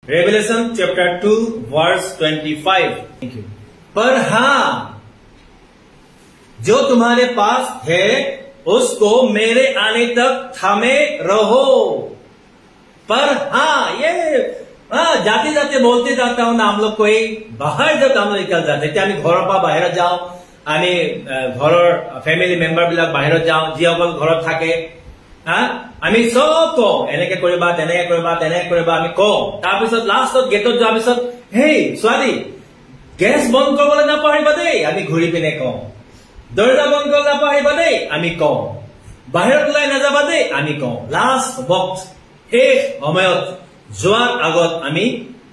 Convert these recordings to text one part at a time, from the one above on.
Revelation chapter 2 verse 25. Thank you. पर हाँ, जो तुम्हारे पास है उसको मेरे आने तक थामे रहो। पर हाँ, ये जाते जाते बोलते जाता हूँ ना, हम लोग कोई बाहर जब हम लोग निकल जाते थे, आमी घৰৰ পৰা বাহিৰত যাওঁ, আমি ঘৰৰ ফেমিলি মেম্বাৰ বিলাক বাহিৰত যাওঁ, যিসকল ঘৰত থাকে, আমি সব কওঁ এনেকে কৰিবা তেনেকে কৰিবা তেনেকে কৰিবা, আমি কওঁ। তাৰপিছত লাষ্টত গেটত যোৱাৰ পিছত, হেই ছোৱালী, গেছ বন্ধ কৰিবলৈ নাপাহৰিবা দেই, আমি ঘূৰি পিনে কওঁ। দৰ্জা বন্ধ কৰিব নাপাহৰিবা দেই, আমি কওঁ। বাহিৰত ওলাই নাযাবা দেই, আমি কওঁ। লাষ্ট বক্ত শেষ সময়ত যোৱাৰ আগত আমি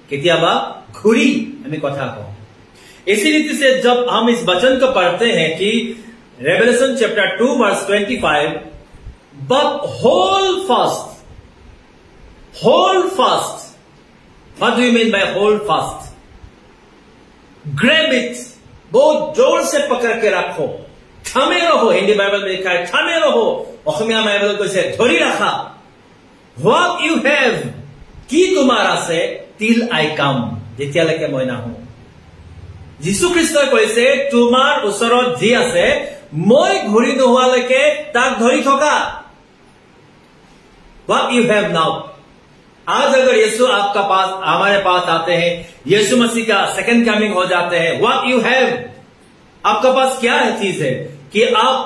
কেতিয়াবা ঘূৰি আমি কথা কওঁ। इसी रीति से जब हम इस वचन को पढ़ते हैं कि Revelation chapter 2 verse 25, but hold fast. What do you mean by hold fast? Grab it. बहुत जोर से पकड़ के रखो, थामे रहो। हिंदी बाइबल में लिखा है थामे रहो, असमिया बाइबल को से धरी रखा। What you have, কি তোমার আছে, till I come, যেতিয়ালৈকে মই নাহো। যীশু খ্ৰীষ্টই কৈছে তোমাৰ ওচৰত যি আছে মই ঘূৰি নোহোৱালৈকে তাক ধৰি থকা। What you have now. आज अगर यीशु आपका पास हमारे पास आते हैं, यीशु मसीह का सेकंड कमिंग हो जाते हैं, what you have, आपका पास क्या है चीज है कि आप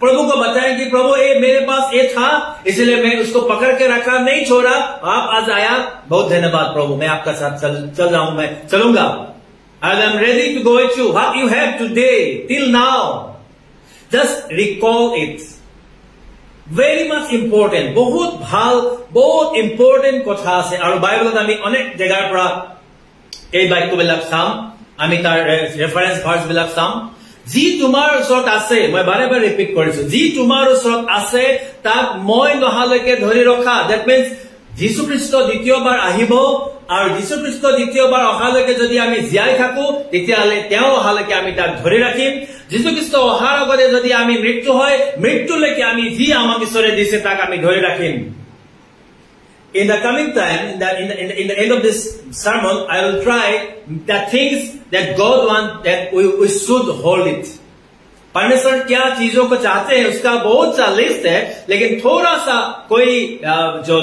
प्रभु को बताएं कि प्रभु ये मेरे पास ये था, इसलिए मैं उसको पकड़ के रखा, नहीं छोड़ा। आप आज आया, बहुत धन्यवाद प्रभु, मैं आपका साथ चल रहा हूं, मैं चलूंगा। I am ready to go with you. What you have today, till now, just recall it. Very much important. बहुत ভাল, बहुत important কথা আছে। আৰু বাইবেলত আমি অনেক জায়গাৰ পৰা এই বাক্যবিলাক চাম, আমি তাৰ ৰেফাৰেন্স ভাৰ্স বিলাক চাম। যি তোমাৰ ওচৰত আছে, মই বাৰে বাৰে ৰিপিট কৰিছো, যি তোমাৰ ওচৰত আছে তাক মই নহালৈকে ধৰি ৰখা। That means যীশু খ্ৰীষ্ট দ্বিতীয়বাৰ আহিব, আৰু যীশু খ্ৰীষ্ট দ্বিতীয়বাৰ অহালৈকে যদি আমি জীয়াই থাকো, তেতিয়াহ'লে তেওঁ অহালৈকে আমি তাক ধৰি ৰাখিম। যীশু খ্ৰীষ্ট অহাৰ আগতে যদি আমি মৃত্যু হয়, মৃত্যুলৈকে আমি যি আমাক ঈশ্বৰে দিছে তাক আমি ধৰি ৰাখিম। In the coming time, in the end of this sermon, I will try the things that God wants that we should hold it. परमेश्वर क्या चीजों को चाहते हैं उसका बहुत सा लिस्ट है, लेकिन थोड़ा सा कोई जो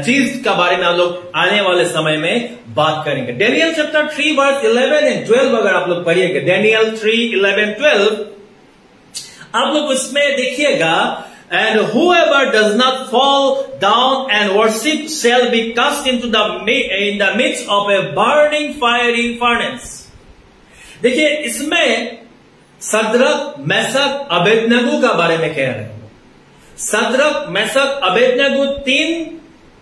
चीज का बारे में हम लोग आने वाले समय में बात करेंगे। डेनियल चैप्टर 3 वर्स 11 and 12 अगर आप लोग पढ़िएगा, डेनियल 3, 11, 12, आप लोग उसमें देखिएगा, and whoever does not fall down and worship shall be cast into in the midst of a burning fiery furnace. देखिए इसमें सद्रक, मेसक, अबेदनगो का बारे में कह रहे हैं। सद्रक, मेसक, अबेदनगो 3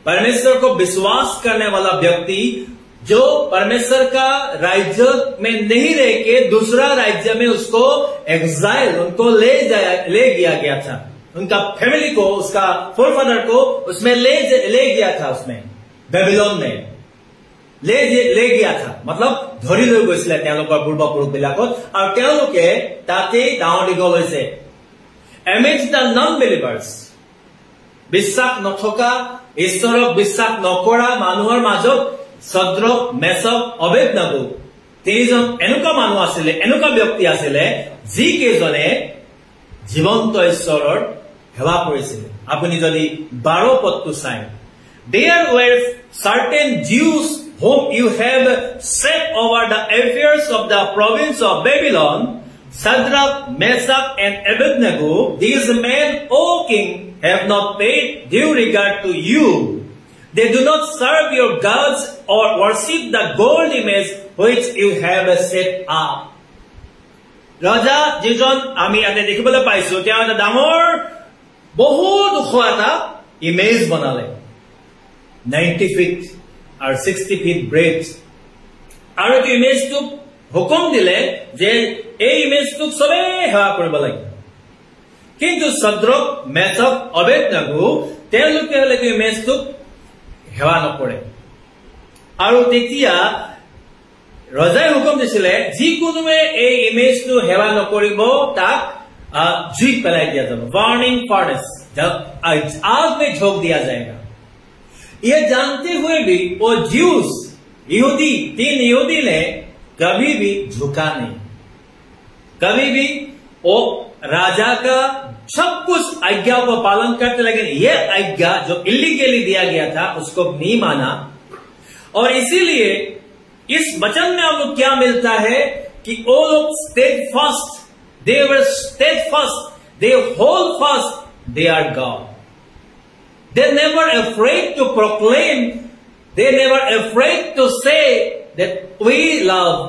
परमेश्वर को विश्वास करने वाला व्यक्ति जो परमेश्वर का राज्य में नहीं रह के दूसरा राज्य में उसको एग्जाइल, उनको ले गया गया था। उनका फैमिली को, उसका फोरफादर को उसमें ले गया था, उसमें बेबीलोन में ले गया था। मतलब ধৰি লৈ গৈছিলে তেওঁলোকৰ পূৰ্বপুৰুষবিলাকক, আৰু তেওঁলোকে তাতে ডাঙৰ দীঘল হৈছে। Amidst the non-believers, বিশ্বাস নথকা, ঈশ্বৰক বিশ্বাস নকৰা মানুহৰ মাজত সদ্ৰক, মেছক, অবেদনগো তিনিজন এনেকুৱা মানুহ আছিলে, এনেকুৱা ব্যক্তি আছিলে যি কেইজনে জীৱন্ত ঈশ্বৰৰ সেৱা কৰিছিলে। আপুনি যদি 12 পদটো চাই, there were certain Jews whom you have set over the affairs of the province of Babylon, Shadrach, Meshach, and Abednego. These men, O king, have not paid due regard to you. They do not serve your gods or worship the gold image which you have set up. Raja যিজন আমি ইয়াতে দেখিবলৈ পাইছো, তেওঁ এটা ডাঙৰ বহুত ওখ এটা ইমেজ বনালে, 90 feet আৰু 60 feet ব্ৰেড, আৰু এই ইমেজটোক হুকুম দিলে যে এই ইমেজটোক সবে সেৱা কৰিব লাগে। কিন্তু সদ্ৰক, মেছক, অবেদনগো তেওঁলোকে হলে ইমেজটোক সেৱা নকৰে। আৰু তেতিয়া ৰজাই হুকুম দিছিলে যিকোনোৱে এই ইমেজটো সেৱা নকৰিব তাক জুইত পেলাই দিয়া যাব, বাৰ্নিং ফাৰ্নেস, आग में झोंक दिया जाएगा। यह जानते हुए भी वो ज्यूस तीन यहूदी ने कभी भी झुका नहीं, कभी भी वो राजा का सब कुछ आज्ञा को पालन करते, लेकिन यह आज्ञा जो इलीगली दिया गया था उसको नहीं माना। और इसीलिए इस वचन में हम लोग क्या मिलता है कि वो लोग steadfast, they were steadfast, they hold fast, they are God. They never afraid to proclaim, they never afraid to say that we love,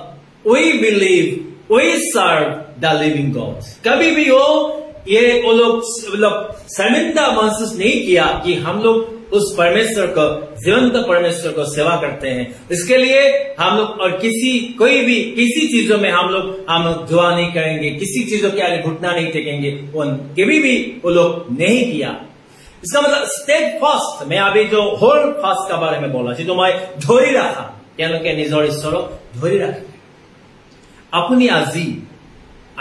we believe, we serve the living God. कभी भी वो लोग शर्मिंदा महसूस नहीं किया कि हम लोग उस परमेश्वर को, जीवंत परमेश्वर को सेवा करते हैं। इसके लिए हम लोग और किसी चीजों में हम लोग दुआ नहीं करेंगे, किसी चीजों के आगे घुटना नहीं टेकेंगे, वो कभी भी वो लोग नहीं किया। इसका मतलब स्टेड फास्ट, मैं अभी जो होल फास्ट का बारे में बोला जी, तो मैं धोरी रखा তেওঁলোকে নিজৰ ঈশ্বৰক ধৰি ৰাখে। আপুনি আজি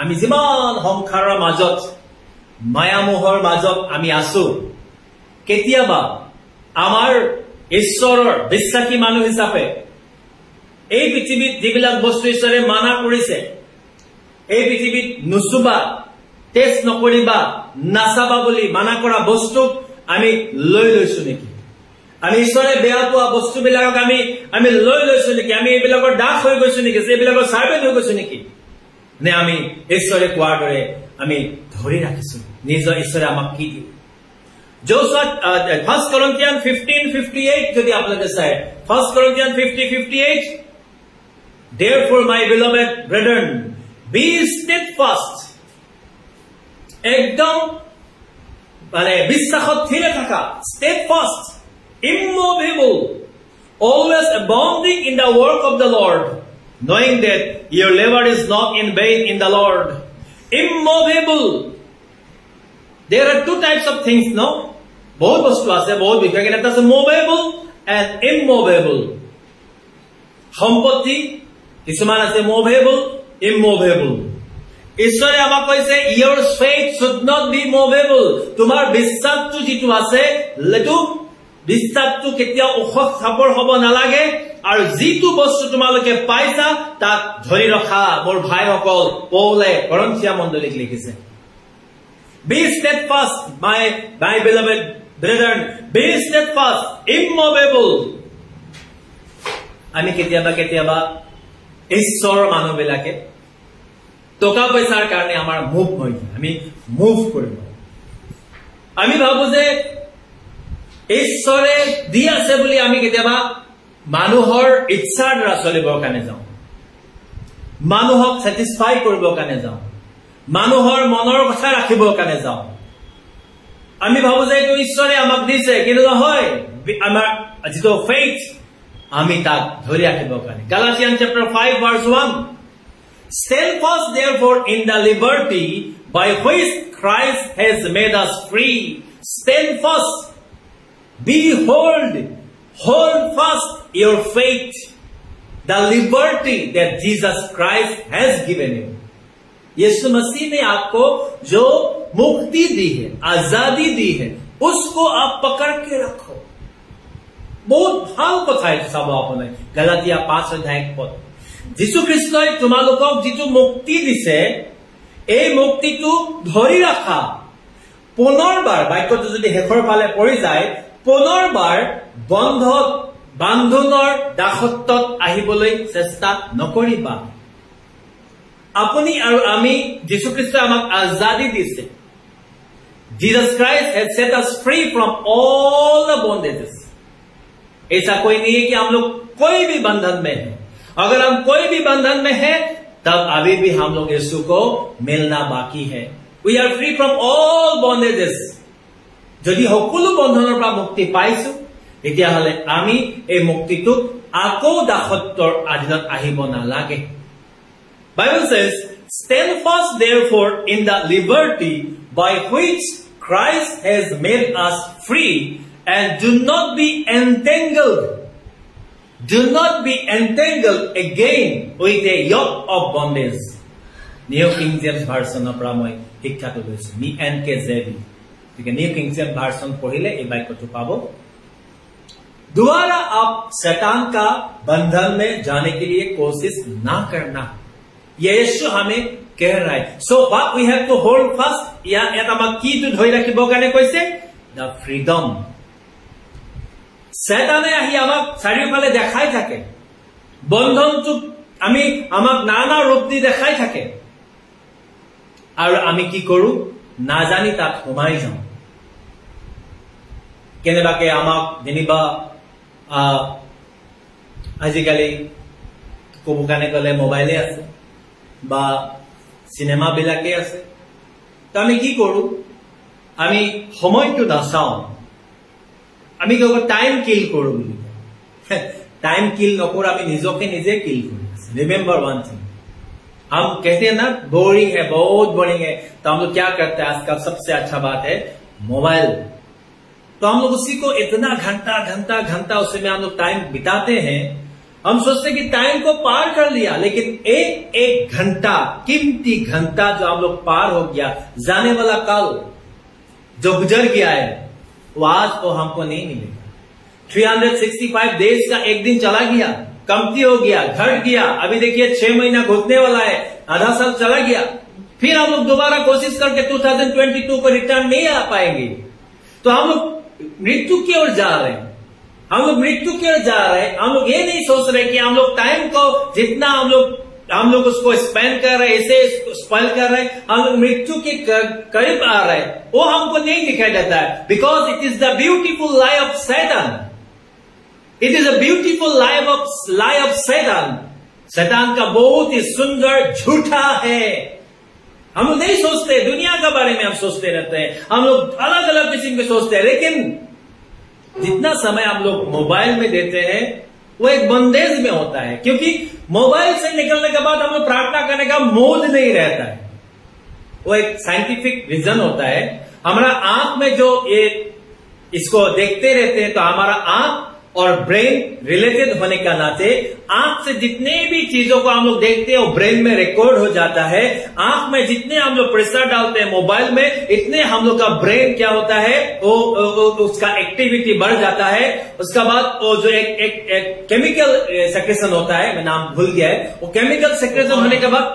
আমি যিমান সংসাৰৰ মাজত মায়ামোহৰ মাজত আমি আছো, কেতিয়াবা আমাৰ ঈশ্বৰৰ বিশ্বাসী মানুহ হিচাপে এই পৃথিৱীত যিবিলাক বস্তু ঈশ্বৰে মানা কৰিছে, এই পৃথিৱীত নুচুবা, টেষ্ট নকৰিবা, নাচাবা বুলি মানা কৰা বস্তুক আমি লৈ লৈছো নেকি? আমি ঈশ্বৰে বেয়া পোৱা বস্তুবিলাকক আমি লৈ লৈছো নেকি? আমি এইবিলাকৰ দাস হৈ গৈছো নেকি? এইবিলাকৰ চাৰ্ভেণ্ট হৈ গৈছো নেকি? নে আমি ঈশ্বৰে কোৱাৰ দৰে আমি ধৰি ৰাখিছো নিজৰ ঈশ্বৰে আমাক কি দিয়ে? First Corinthians 15:58 যদি আপোনালোকে চাই, First Corinthians 50:58, therefore my beloved brethren, be steadfast, একদম মানে বিশ্বাসত থিৰে থাকা, steadfast, immovable, always abounding in the work of the Lord, knowing that your labor is not in vain in the Lord. Immovable. There are two types of things, no? बहुत वस्तु আছে, बहुत বিষয়, এটা আছে movable and immovable. সম্পত্তি কিছুমান আছে movable, immovable. ঈশ্বৰে আমাক কৈছে your faith should not be movable. তোমাৰ বিশ্বাসটো যিটো আছে, লেটো বিশ্বাসটো কেতিয়া উখক চাপৰ হ'ব নালাগে, আৰু যিটো বস্তু তোমালোকে পাইছা তাক ধৰি ৰখা। মোৰ ভাইসকল, পৌলে কৰিন্থিয়া মণ্ডলীক লিখিছে, be steadfast, my beloved brethren, be steadfast, immovable. আমি কেতিয়াবা ঈশ্বৰ মানুহবিলাকে টকা পইচাৰ কাৰণে আমাৰ মুভ হৈ যায়, আমি মুভ কৰিব। আমি ভাবো যে ঈশ্বৰে দি আছে বুলি আমি কেতিয়াবা মানুহৰ ইচ্ছাৰ দ্বাৰা চলিবৰ কাৰণে যাওঁ, মানুহক ছেটিছফাই কৰিবৰ কাৰণে যাওঁ, মানুহৰ মনৰ কথা ৰাখিবৰ কাৰণে যাওঁ। আমি ভাবো যে এইটো ঈশ্বৰে আমাক দিছে, কিন্তু নহয়, আমাৰ যিটো ফেইথ আমি তাক ধৰি ৰাখিবৰ কাৰণে। Galatians chapter 5:1, stand fast therefore in the liberty by which Christ has made us free. Stand fast, hold fast your faith, the liberty that Jesus Christ has given you. यीशु मसीह ने आपको जो मुक्ति दी है, आजादी दी है, उसको आप पकड़ के रखो। बहुत ভাল কথা এইটো চাব আপুনি, গলাতিয়া 5:1। যীশু খ্ৰীষ্টই তোমালোকক যিটো মুক্তি দিছে, এই মুক্তিটো ধৰি ৰাখা। পুনৰবাৰ বাক্যটো যদি শেষৰ ফালে পৰি যায়, পুনৰবাৰ বান্ধোনৰ দাসত্বত আহিবলৈ চেষ্টা নকৰিবা। আপুনি আৰু আমি, যীশু খ্ৰীষ্টই আমাক আজাদী দিছে। Jesus Christ has set us free from all the bondages. ऐसा कोई नहीं है कि हम लोग कोई भी बंधन में है। अगर हम कोई भी बंधन में है, तब अभी भी हम लोग यीशु को मिलना बाकी है। We are free from all bondages. যদি সকলো বন্ধনৰ পৰা মুক্তি পাইছো, তেতিয়াহ'লে আমি এই মুক্তিটোক আকৌ দাসত্বৰ অধীনত আহিব নালাগে। Bible says, stand fast therefore in the liberty by which Christ has made us free, and do not be entangled. Do not be entangled again with a yoke of bondage. New King James Version পৰা মই শিক্ষাটো লৈছো, NKJV। New King James Version পঢ়িলে এই বাক্যটো পাব। दोबारा आप शैतान का बंधन में जाने के लिए कोशिश ना करना। यीशु हमें कह रहा है। So what we have to hold fast, या কি ধৰি ৰাখিব কাৰণে কৈছে? The freedom. শয়তানে আহি আমাক চাৰিওফালে দেখাই থাকে, বন্ধনটো আমাক নানা ৰূপ দি দেখাই থাকে, আৰু আমি কি কৰো? নাজানি তাত সোমাই যাওঁ। কেনেবাকে আমাক যেনিবা আজিকালি কব কাৰণে গলে মোবাইলে আছে বা সিনেমা বিলাকে আছে, তো আমি কি কৰো? আমি সময়টো নাচাও, আমি টাইম কিল কৰো বুলি। टाइम किल नकोर, আমি নিজকে নিজে किल করি। रिमेम्बर वन थिंग, हम कहते हैं ना बोरिंग है, बहुत बोरिंग है, तो हम लोग क्या करते हैं? आजकल सबसे अच्छा बात है मोबाइल। तो हम लोग उसी को इतना घंटा घंटा घंटा उसी में हम लोग टाइम बिताते हैं। हम सोचते हैं कि टाइम को पार कर लिया, लेकिन एक एक घंटा, कीमती घंटा जो हम लोग पार हो गया, जाने वाला कल जो गुजर गया है, वो आज को हमको नहीं मिलेगा। 365 डेज का एक दिन चला गया, कमती हो गया, घट गया। अभी देखिए 6 महीना घुसने वाला है, आधा साल चला गया। फिर हम लोग दोबारा कोशिश करके 2022 को रिटर्न नहीं आ पाएंगे। तो हम लोग मृत्यु की ओर जा रहे हैं, हम लोग मृत्यु की ओर जा रहे हैं। हम लोग ये नहीं सोच रहे कि हम लोग टाइम को जितना हम लोग उसको स्पेंड कर रहे हैं, इसे स्पेंड कर रहे हैं, हम लोग मृत्यु के करीब आ रहे हैं, वो हमको नहीं दिखाई देता है। Because it is the beautiful lie of Satan, it is a beautiful lie of Satan. शैतान का बहुत ही सुंदर झूठा है। हम लोग नहीं सोचते, दुनिया के बारे में हम सोचते रहते हैं, हम लोग अलग अलग किस्म के सोचते हैं, लेकिन जितना समय हम लोग मोबाइल में देते हैं वो एक बंदेज में होता है। क्योंकि मोबाइल से निकलने के बाद हम लोग प्रार्थना करने का मूड नहीं रहता है। वो एक साइंटिफिक रीजन होता है। हमारा आंख में जो ये इसको देखते रहते हैं, तो हमारा आंख और ब्रेन रिलेटेड होने का नाते आंख से जितने भी चीजों को हम लोग देखते हैं वो ब्रेन में रिकॉर्ड हो जाता है। आंख में जितने हम लोग प्रेशर डालते हैं मोबाइल में, इतने हम लोग का ब्रेन क्या होता है, वो उसका एक्टिविटी बढ़ जाता है। उसका बाद वो जो एक केमिकल सेक्रेशन होता है, मैं नाम भूल गया है, वो केमिकल सेक्रेशन होने के बाद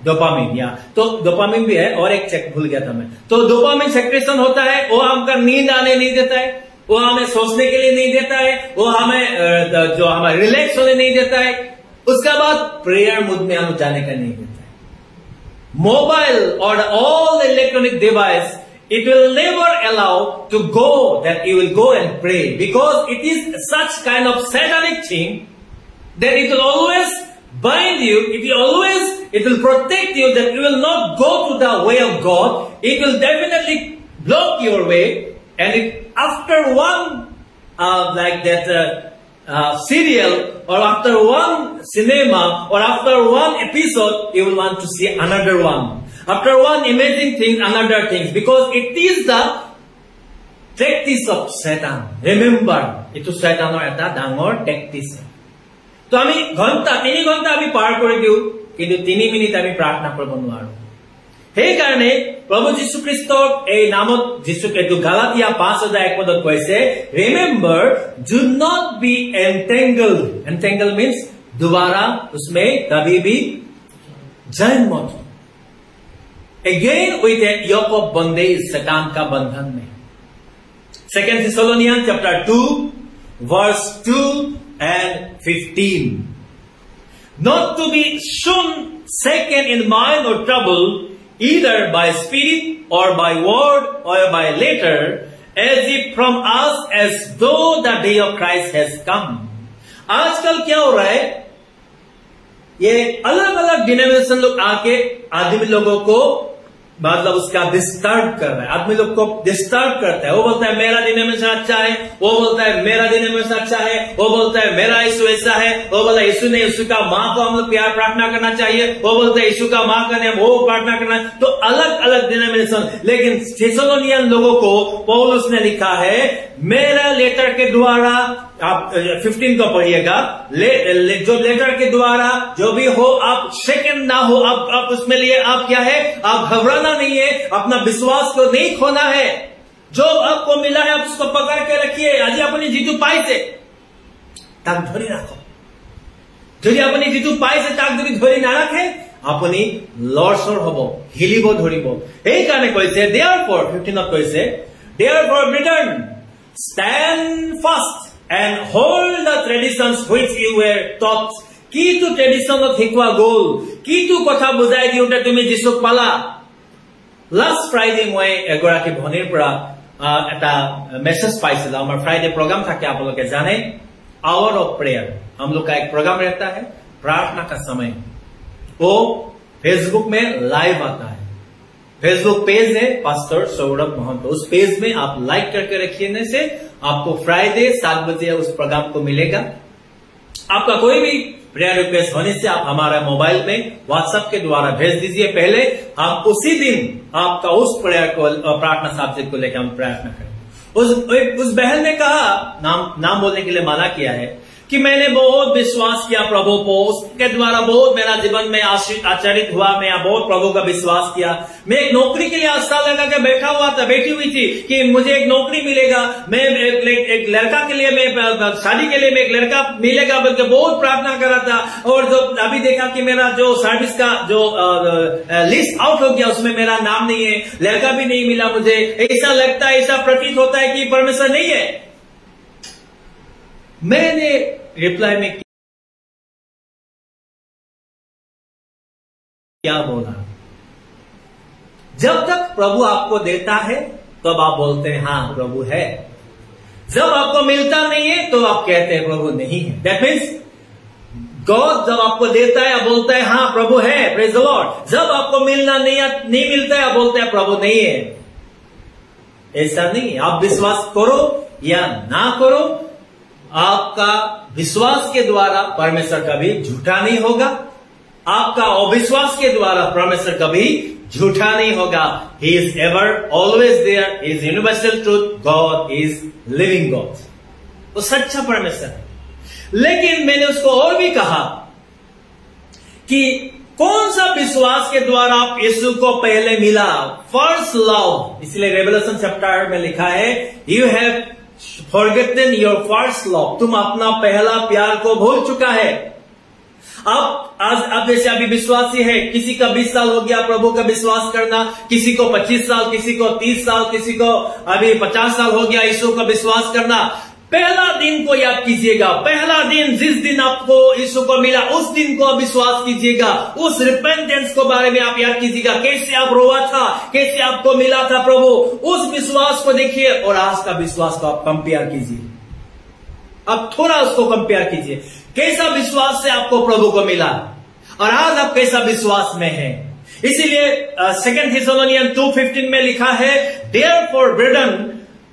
डोपामिन, या तो डोपामिन भी है, और एक चेक भूल गया था मैं। तो डोपामिन सेक्रेशन होता है, वो हमका नींद आने नहीं देता है, वो हमें सोचने के लिए नहीं देता है, वो हमें जो हमें रिलैक्स होने नहीं देता है। उसका बाद प्रेयर मूड में हम जाने का नहीं देता है। मोबाइल और all electronic device, it will never allow to go that you will go and pray, because it is such kind of satanic thing that it will always bind you, it will protect you, that you will not go to the way of God. It will definitely block your way, and after one like that serial, or after one cinema, or after one episode, you will want to see another one. After one amazing thing, another thing, because it is the tactics of Satan. Remember, it is Satan or eta dangor tactics. तो আমি ঘন্টা 3 ঘন্টা আমি পাৰ কৰি দিও, কিন্তু 3 minute আমি প্ৰাৰ্থনা কৰিব নোৱাৰো। সেইকাৰণে প্ৰভু যীশু খ্ৰীষ্টৰ এই নামত যীশু এইটো গালাতিয়া 5:1 কৈছে, remember do not be entangled. Entangle means दोबारा उसमें कभी भी जन्म मत हो। Again with a yoke of bondage, शैतान का बंधन में। 2 Thessalonians chapter 2 verse 2 and 15, not to be soon shaken in mind or trouble, either by spirit or by word or by letter, as if from us, as though the day of Christ has come. आजकल क्या हो रहा है, ये अलग अलग denomination लोग आके आदमी लोगों को मतलब उसका डिस्टर्ब कर रहा है, आदमी लोग को डिस्टर्ब करता है। वो बोलता है मेरा डिनोमिनेशन अच्छा है, वो बोलता है मेरा डिनोमिनेशन अच्छा है, वो बोलता है मेरा यीशु ऐसा है, वो बोलता है यीशु ने यीशु का माँ को हम लोग प्यार प्रार्थना करना चाहिए, वो बोलता है यीशु का माँ का नाम वो प्रार्थना करना। तो अलग अलग डिनोमिनेशन, लेकिन थेसलोनियन लोगों को पौलुस ने लिखा है मेरा लेटर के द्वारा, आप 15 को पढ़िएगा, जो लेटर के द्वारा जो भी हो, आप सेकंड ना हो, आप उसमें लिए आप क्या है, आप घबराना नहीं है, अपना विश्वास को नहीं खोना है। जो आपको मिला है आप उसको पकड़ के रखिए। आज अपनी जीतू पाइसे ताक धरी रखो। যদি আপুনি যিটো পাইছে তাক যদি ধৰি নাৰাখে আপুনি লৰচৰ হ'ব, হিলিব ধৰিব। এই কাৰণে কৈছে therefore 15ত কৈছে therefore brethren stand fast and hold the traditions which you were taught। কিটো ট্ৰেডিশনত শিকোৱা গ'ল, কিটো কথা বুজাই দিওঁতে তুমি যিচুক পালা। লাষ্ট ফ্ৰাইডে মই এগৰাকী ভনীৰ পৰা এটা মেছেজ পাইছিলো। আমাৰ ফ্ৰাইডে প্ৰগ্ৰাম থাকে আপোনালোকে জানে, आवर ऑफ प्रेयर। हम लोग का एक प्रोग्राम रहता है प्रार्थना का समय, वो फेसबुक में लाइव आता है। फेसबुक पेज है पास्टर सौरभ महंत, उस पेज में आप लाइक करके रखने से आपको फ्राइडे 7 बजे उस प्रोग्राम को मिलेगा। आपका कोई भी प्रेयर रिक्वेस्ट होने से आप हमारा मोबाइल में व्हाट्सएप के द्वारा भेज दीजिए। पहले हम उसी दिन आपका उस प्रेयर को प्रार्थना सब्जेक्ट को लेकर हम प्रार्थना करें। उस बहन ने कहा, नाम बोलने के लिए मना किया है, कि मैंने बहुत विश्वास किया प्रभु को, उसके द्वारा बहुत मेरा जीवन में आचरित हुआ। मैं बहुत प्रभु का विश्वास किया। मैं एक नौकरी के लिए आशा लगा के बैठी हुई थी कि मुझे एक नौकरी मिलेगा। मैं एक लड़का के लिए, मैं शादी के लिए मैं एक लड़का मिलेगा बल्कि बहुत प्रार्थना कर रहा था। और जो अभी देखा कि मेरा जो सर्विस का जो लिस्ट आउट हो गया उसमें मेरा नाम नहीं है, लड़का भी नहीं मिला मुझे। ऐसा लगता है, ऐसा प्रतीत होता है कि परमेश्वर नहीं है। मैंने रिप्लाई में क्या बोला, जब तक प्रभु आपको देता है तब आप बोलते हैं हाँ प्रभु है। जब आपको मिलता नहीं है तो आप कहते हैं प्रभु नहीं है। दैट मीन्स गॉड जब आपको देता है आप बोलते हैं हाँ प्रभु है, प्रेज द लॉर्ड। जब आपको मिलना नहीं मिलता है आप बोलते हैं प्रभु नहीं है। ऐसा नहीं है। आप विश्वास करो या ना करो, आपका विश्वास के द्वारा परमेश्वर कभी झूठा नहीं होगा। आपका अविश्वास के द्वारा परमेश्वर कभी झूठा नहीं होगा। He is ever always there, he is universal truth, God is living God. वो सच्चा परमेश्वर है। लेकिन मैंने उसको और भी कहा कि कौन सा विश्वास के द्वारा आप यीशु को पहले मिला, फर्स्ट लव। इसलिए रेवलेशन चैप्टर में लिखा है you have forgotten your first love. तुम अपना पहला प्यार को भूल चुका है। अब जैसे अभी विश्वासी है, किसी का 20 साल हो गया प्रभु का विश्वास करना, किसी को 25 साल, किसी को 30 साल, किसी को अभी 50 साल हो गया यीशु का विश्वास करना। पहला दिन को याद कीजिएगा। पहला दिन जिस दिन आपको यीशु को मिला उस दिन को विश्वास कीजिएगा। उस रिपेंटेंस को बारे में आप याद कीजिएगा, कैसे आप रोआ था, कैसे आपको मिला था प्रभु। उस विश्वास को देखिए और आज का विश्वास को आप कंपेयर कीजिए। अब थोड़ा उसको कंपेयर कीजिए, कैसा विश्वास से आपको प्रभु को मिला और आज आप कैसा विश्वास में हैं। इसीलिए 2 Thessalonians 2:15 में लिखा है therefore brethren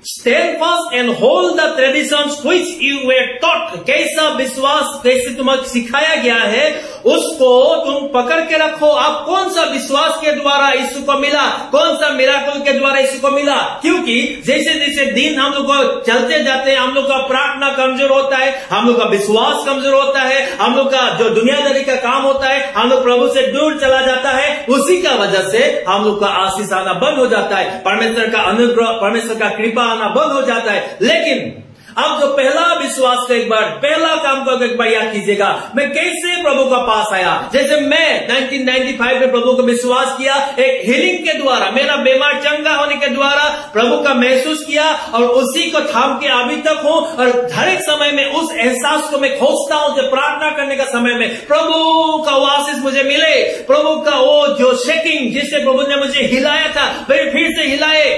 stand fast and hold the traditions which you were taught। कैसा विश्वास, कैसे तुम्हें सिखाया गया है उसको तुम पकड़ के रखो। आप कौन सा विश्वास के द्वारा यीशु को मिला, कौन सा मिराकल के द्वारा यीशु को मिला। क्योंकि जैसे जैसे दिन हम लोग को चलते जाते हैं, हम लोग का प्रार्थना कमजोर होता है, हम लोग का विश्वास कमजोर होता है, हम लोग का जो दुनियादारी का काम होता है, हम लोग प्रभु से दूर चला जाता है। उसी का वजह से हम लोग का आशीष आना बंद हो जाता है, परमेश्वर का अनुग्रह, परमेश्वर का कृपा आना बंद हो जाता है। लेकिन अब जो पहला विश्वास का एक बार, पहला काम को एक बार याद कीजिएगा, मैं कैसे प्रभु का पास आया। जैसे मैं 1995 में प्रभु को विश्वास किया, एक हीलिंग के द्वारा, मेरा बीमार चंगा होने के द्वारा प्रभु का महसूस किया और उसी को थाम के अभी तक हूं। और हर एक समय में उस एहसास को मैं खोजता हूं कि प्रार्थना करने का समय में प्रभु का वो आशीष मुझे मिले, प्रभु का वो जो शेकिंग जिससे प्रभु ने मुझे हिलाया था फिर से हिलाए,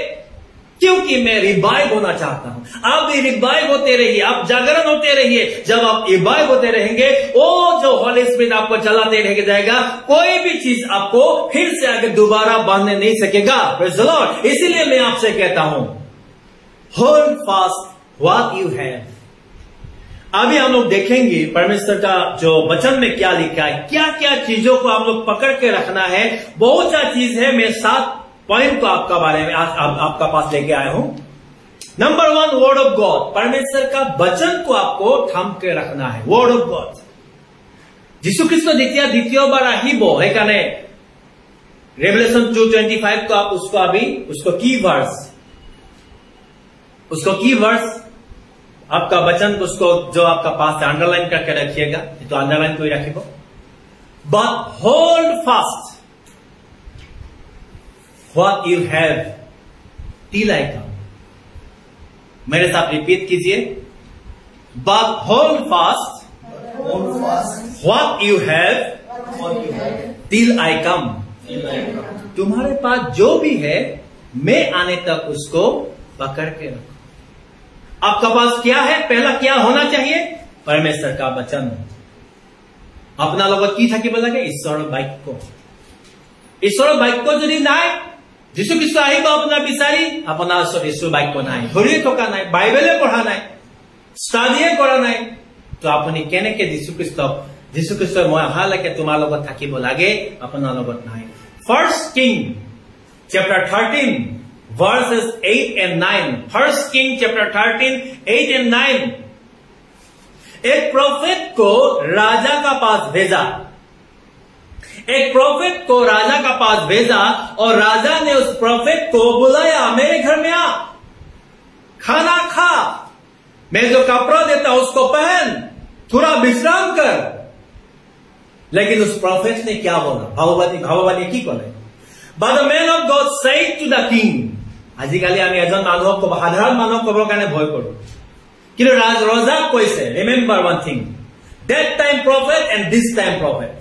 क्योंकि मैं रिवाइव होना चाहता हूं। आप भी रिवाइव होते रहिए, आप जागरण होते रहिए। जब आप रिवाइव होते रहेंगे, वो जो होली स्पिरिट आपको चलाते रह जाएगा, कोई भी चीज आपको फिर से आगे दोबारा बांधने नहीं सकेगा। Praise the Lord. इसीलिए मैं आपसे कहता हूं hold fast what you have. अभी हम लोग देखेंगे परमेश्वर का जो वचन में क्या लिखा है, क्या क्या चीजों को हम लोग पकड़ के रखना है। बहुत सा चीज है, मैं 7 पॉइंट को आपका बारे में आज आपका पास लेके आया हूं। Number 1 word of God. परमेश्वर का वचन को आपको थाम के रखना है। Word of God. যিশু খ্রিস্ট দ্বিতীয়বার আহিব, এখানে रेवलेशन 2:25 को आप उसको की वर्स उसको की वर्स आपका वचन उसको जो आपका पास से अंडरलाइन करके रखिएगा, तो अंडरलाइन कोई रखिए। But hold fast what you have till I come. मेरे साथ रिपीट कीजिए, but hold fast what you have till I come. तुम्हारे पास जो भी है मैं आने तक उसको पकड़ के रखो। आपका पास क्या है? पहला क्या होना चाहिए? परमेश्वर का वचन। अपना लोग की थी बोला ईश्वर बाक्य। ईश्वर बाक्य যদি নাই, যীশু খ্ৰীষ্ট আহিব আপোনাৰ বিচাৰি, আপোনাৰ ওচৰত ईश्वर বাক্য নাই, ধৰিয়ে থকা নাই, বাইবেলে পঢ়া নাই, ষ্টাডিয়ে কৰা নাই, তো আপুনি কেনেকে যীশু খ্ৰীষ্টই মই অহালৈকে তোমাৰ লগত থাকিব লাগে, আপোনাৰ লগত নাই। First King chapter 13 verses 8 and 9. First King chapter 13 8 and 9. एक प्रोफेट को राजा का पास भेजा, एक प्रोफेट को राजा का पास भेजा, और राजा ने उस प्रोफेट को बुलाया, मेरे घर में आ, खाना खा, मैं जो कपड़ा देता उसको पहन, थोड़ा विश्राम कर। लेकिन उस प्रोफेट ने क्या बोला? भाववादी की बोले? But the man of God said to the king. আজিকালি আমি এজন মানুহক কব, সাধাৰণ মানুহক কবৰ কাৰণে ভয় কৰো, কিন্তু ৰজাক কৈছে, remember one thing, that time prophet and this time prophet.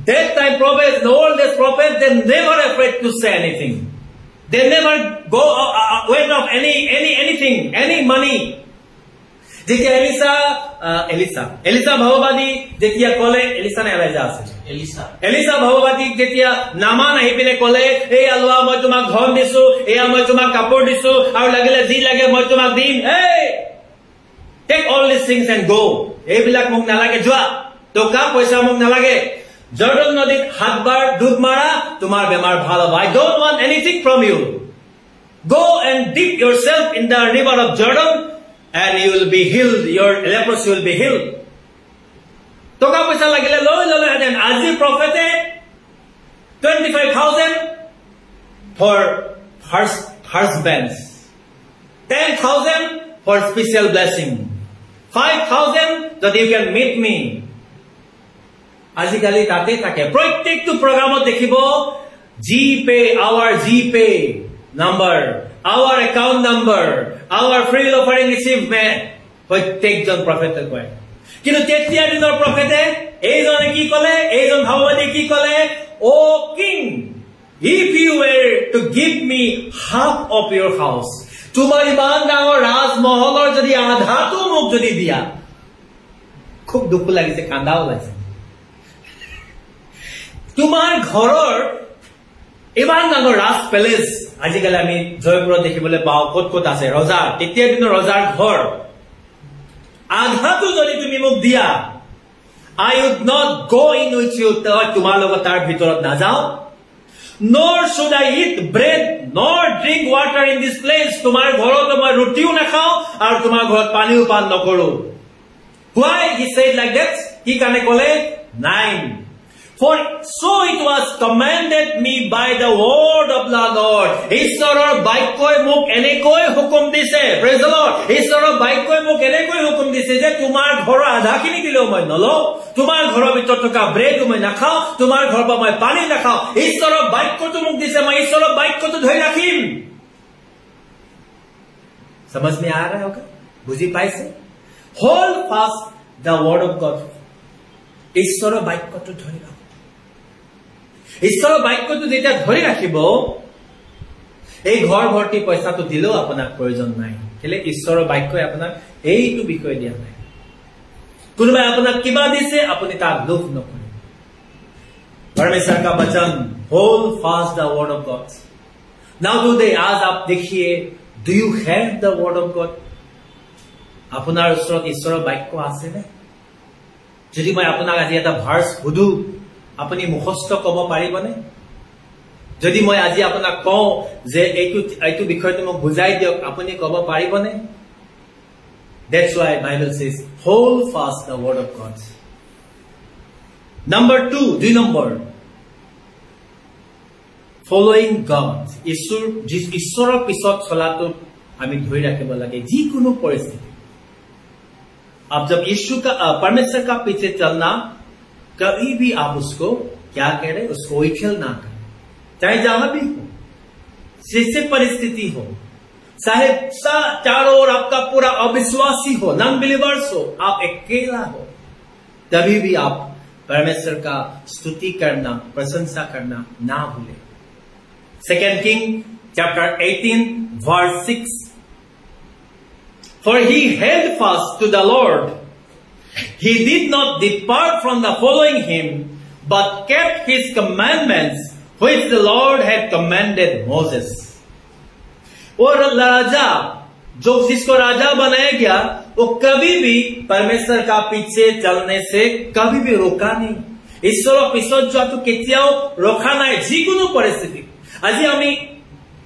That time prophet, the old days prophet, they never afraid to say anything. They never go away of anything, any money. যেতিয়া ELISA ভাৱবাদী যেতিয়া কলে, ELISA নে ELISA আছে, ELISA ভাৱবাদী যেতিয়া নামান আহি পিনে কলে, এই আলোৱা মই তোমাক ধন দিছো, এয়া মই তোমাক কাপোৰ দিছো, আৰু লাগিলে যি লাগে মই তোমাক দিম, hey take all these things and go, এইবিলাক মোক নালাগে, যোৱা, টকা পইচা মোক নালাগে, জৰ্ডন নদীত হাতবাৰ ডুব মাৰা, তোমাৰ বেমাৰ ভাল হ'ব, I don't want anything from you, go and dip yourself in the river of Jordan and you will be healed, your leprosy will be healed. টকা পইচা লাগিলে লৈ ললেহেঁতেন, আজি প্ৰফেটে 25,000 for husbands, 10,000 for special blessing, 5,000 that you can meet me. আজিকালি তাতে থাকে, প্ৰত্যেকটো প্ৰগ্ৰামত দেখিব জিপে, our GPay number, our account number, our free offering receivement, প্ৰত্যেকজন প্ৰফেটে কয়। কিন্তু তেতিয়া দিনৰ প্ৰফেটে এইজনে কি কলে, এইজন ভাৱবাদী কি কলে, O king, if you were to give me half of your house, তোমাৰ ইমান ডাঙৰ ৰাজমহলৰ যদি আধাটো মোক যদি দিয়া, খুব দুখ লাগিছে, কান্দা ওলাইছে। তোমাৰ ঘৰৰ ইমান ডাঙৰ ৰাজ পেলেচ, আজিকালি আমি জয়পুৰত দেখিবলৈ পাওঁ, ক'ত ক'ত আছে, ৰজাৰ, তেতিয়া দিনৰ ৰজাৰ ঘৰ, আধাটো যদি তুমি মোক দিয়া, I would not go in with you, তোমাৰ লগত তাৰ ভিতৰত নাযাওঁ, nor should I eat bread nor drink water in this place, তোমাৰ ঘৰত মই ৰুটিও নাখাওঁ আৰু তোমাৰ ঘৰত পানীও পান নকৰো। Why he said like that? কি কাৰণে ক'লে? 9. For so it was commanded me by the word of the Lord. ঈশ্বৰৰ বাক্যই মোক এনেকৈ হুকুম দিছে, praise the Lord, ঈশ্বৰৰ বাক্যই মোক এনেকৈ হুকুম দিছে যে তোমাৰ ঘৰৰ আধাখিনি দিলেও মই নলওঁ, তোমাৰ ঘৰৰ ভিতৰত থকা ব্ৰেডো মই নাখাওঁ, তোমাৰ ঘৰৰ পৰা মই পানী নাখাওঁ, ঈশ্বৰৰ বাক্যটো মোক দিছে, মই ঈশ্বৰৰ বাক্যটো ধৰি ৰাখিম। समझ में आ रहा होगा? বুজি পাইছে? Hold fast the word of God. ঈশ্বৰৰ বাক্যটো ধৰি ৰাখ। ঈশ্বৰৰ বাক্যটো যেতিয়া ধৰি ৰাখিব, এই ঘৰ ভৰ্তি পইচাটো দিলেও আপোনাক প্ৰয়োজন নাই, কেলে ঈশ্বৰৰ বাক্যই আপোনাক এইটো বিষয় দিয়া নাই। কোনোবাই আপোনাক কিবা দিছে, আপুনি তাক লোভ নকৰে। परमेश्वर का वचन, hold fast the word of God. Now today, आज आप देखिए, do you have the word of God? আপোনাৰ ওচৰত ঈশ্বৰৰ বাক্য আছে নে? যদি মই আপোনাক আজি এটা ভাৰ্স সুধো, আপুনি মুখস্থ কব পাৰিবনে? যদি মই আজি আপোনাক কওঁ যে এইটো বিষয়টো মোক বুজাই দিয়ক, আপুনি কব পাৰিবনে? That's why Bible says, hold fast the word of God. Number 2, 2 number, following God. ঈশ্বৰৰ পিছত চলাটো আমি ধরে রাখিব লাগে যিকোনো परिस्थिति। अब जब यीशु का परमेश्वर का पीछे चलना, कभी भी आप उसको क्या कह रहे, उसको विफल ना करें, चाहे जहां भी हो, जैसे परिस्थिति हो, चाहे चारों ओर आपका पूरा अविश्वासी हो, नॉन बिलीवर्स हो, आप अकेला हो, तभी भी आप परमेश्वर का स्तुति करना, प्रशंसा करना ना भूले। 2 Kings chapter 18 verse 6, for he held fast to the Lord, he did not depart from the following him, but kept his commandments which the Lord had commanded Moses। और राजा जो जिसको राजा बनाया गया, वो कभी भी परमेश्वर का पीछे चलने से कभी भी रोका नहीं। ईश्वर पिছত जो केতিয়াओ रखा ना যিকোনো परिस्थिति। আজি আমি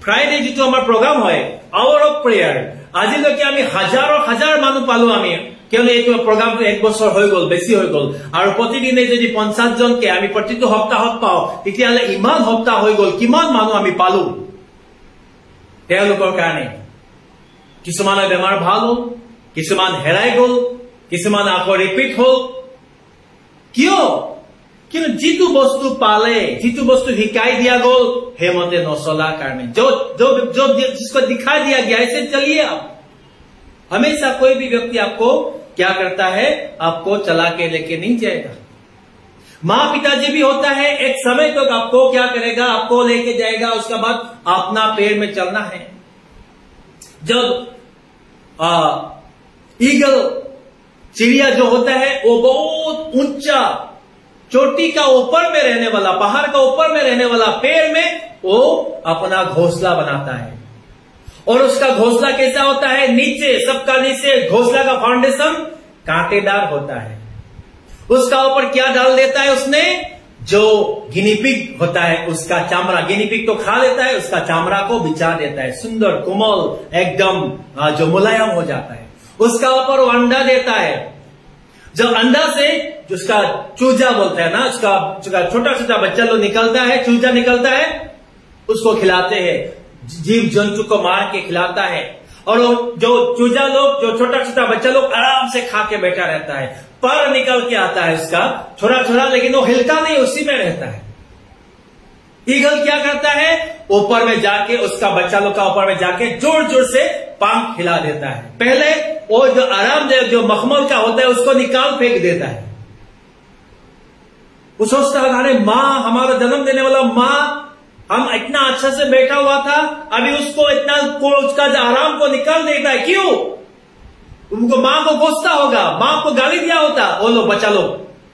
ফ্রাইডে যেটো আমার প্রোগ্রাম হয় আওয়ার অফ প্রেয়ার, আজিলৈকে আমি হাজাৰ মানুহ পালো আমি, কিয়নো এই প্রোগ্রামটো 1 বছর হৈ গল, বেছি হৈ গল, আৰু প্ৰতিদিনে যদি 50 জনকে আমি প্ৰতিটো সপ্তাহত পাও, তেতিয়াহলে ইমান সপ্তাহ হৈ গল, কিমান মানুহ আমি পালো তেওঁলোকৰ কাৰণে। কিছুমানৰ বেমাৰ ভাল হল, কিছুমান হেৰাই গল, কিছুমান আকৌ ৰিপিট হল। কিয়? কিন্তু যিটো বস্তু পালে, যিটো বস্তু শিকাই দিয়া গল, হেমতে নচলা কাৰণে, जो जिसको दिखा दिया गया ऐसे चलिए आप। हमेशा कोई भी व्यक्ति आपको क्या करता है, आपको चला के लेके नहीं जाएगा। माँ पिताजी भी होता है, एक समय तक आपको क्या करेगा, आपको लेके जाएगा, उसके बाद अपना पैर में चलना है। जब ईगल चिड़िया जो होता है वो बहुत ऊंचा चोटी का ऊपर में रहने वाला, पहाड़ का ऊपर में रहने वाला पेड़ में वो अपना घोंसला बनाता है। और उसका घोंसला कैसा होता है, नीचे, सबका नीचे घोंसला का फाउंडेशन कांटेदार होता है। उसका ऊपर क्या डाल देता है उसने, जो गिनीपिग होता है उसका चमड़ा, गिनीपिग तो खा लेता है, उसका चमड़ा को बिछा देता है, सुंदर कोमल एकदम जो मुलायम हो जाता है। उसका ऊपर वो अंडा देता है, जब अंडा से जिसका चूजा बोलते हैं ना, उसका छोटा छोटा बच्चा लोग निकलता है, चूजा निकलता है, उसको खिलाते हैं, जीव जंतु को मार के खिलाता है। और जो चूजा लोग, जो छोटा छोटा बच्चा लोग आराम से खा के बैठा रहता है, पर निकल के आता है उसका थोड़ा थोड़ा, लेकिन वो हिलता नहीं, उसी में रहता है। ईगल क्या करता है, ऊपर में जाके उसका बच्चा लोग का ऊपर में जाके जोर जोर से पंख हिला देता है। पहले वो जो आरामदायक जो मखमल का होता है उसको निकाल फेंक देता है। वो सोचता है अरे माँ, हमारा जन्म देने वाला माँ, हम इतना अच्छा से बैठा हुआ था, अभी उसको इतना उसका आराम को निकाल देता है, क्यों? उनको माँ को कोसता होगा, माँ को गाली दिया होता वो लोग बच्चा लोग,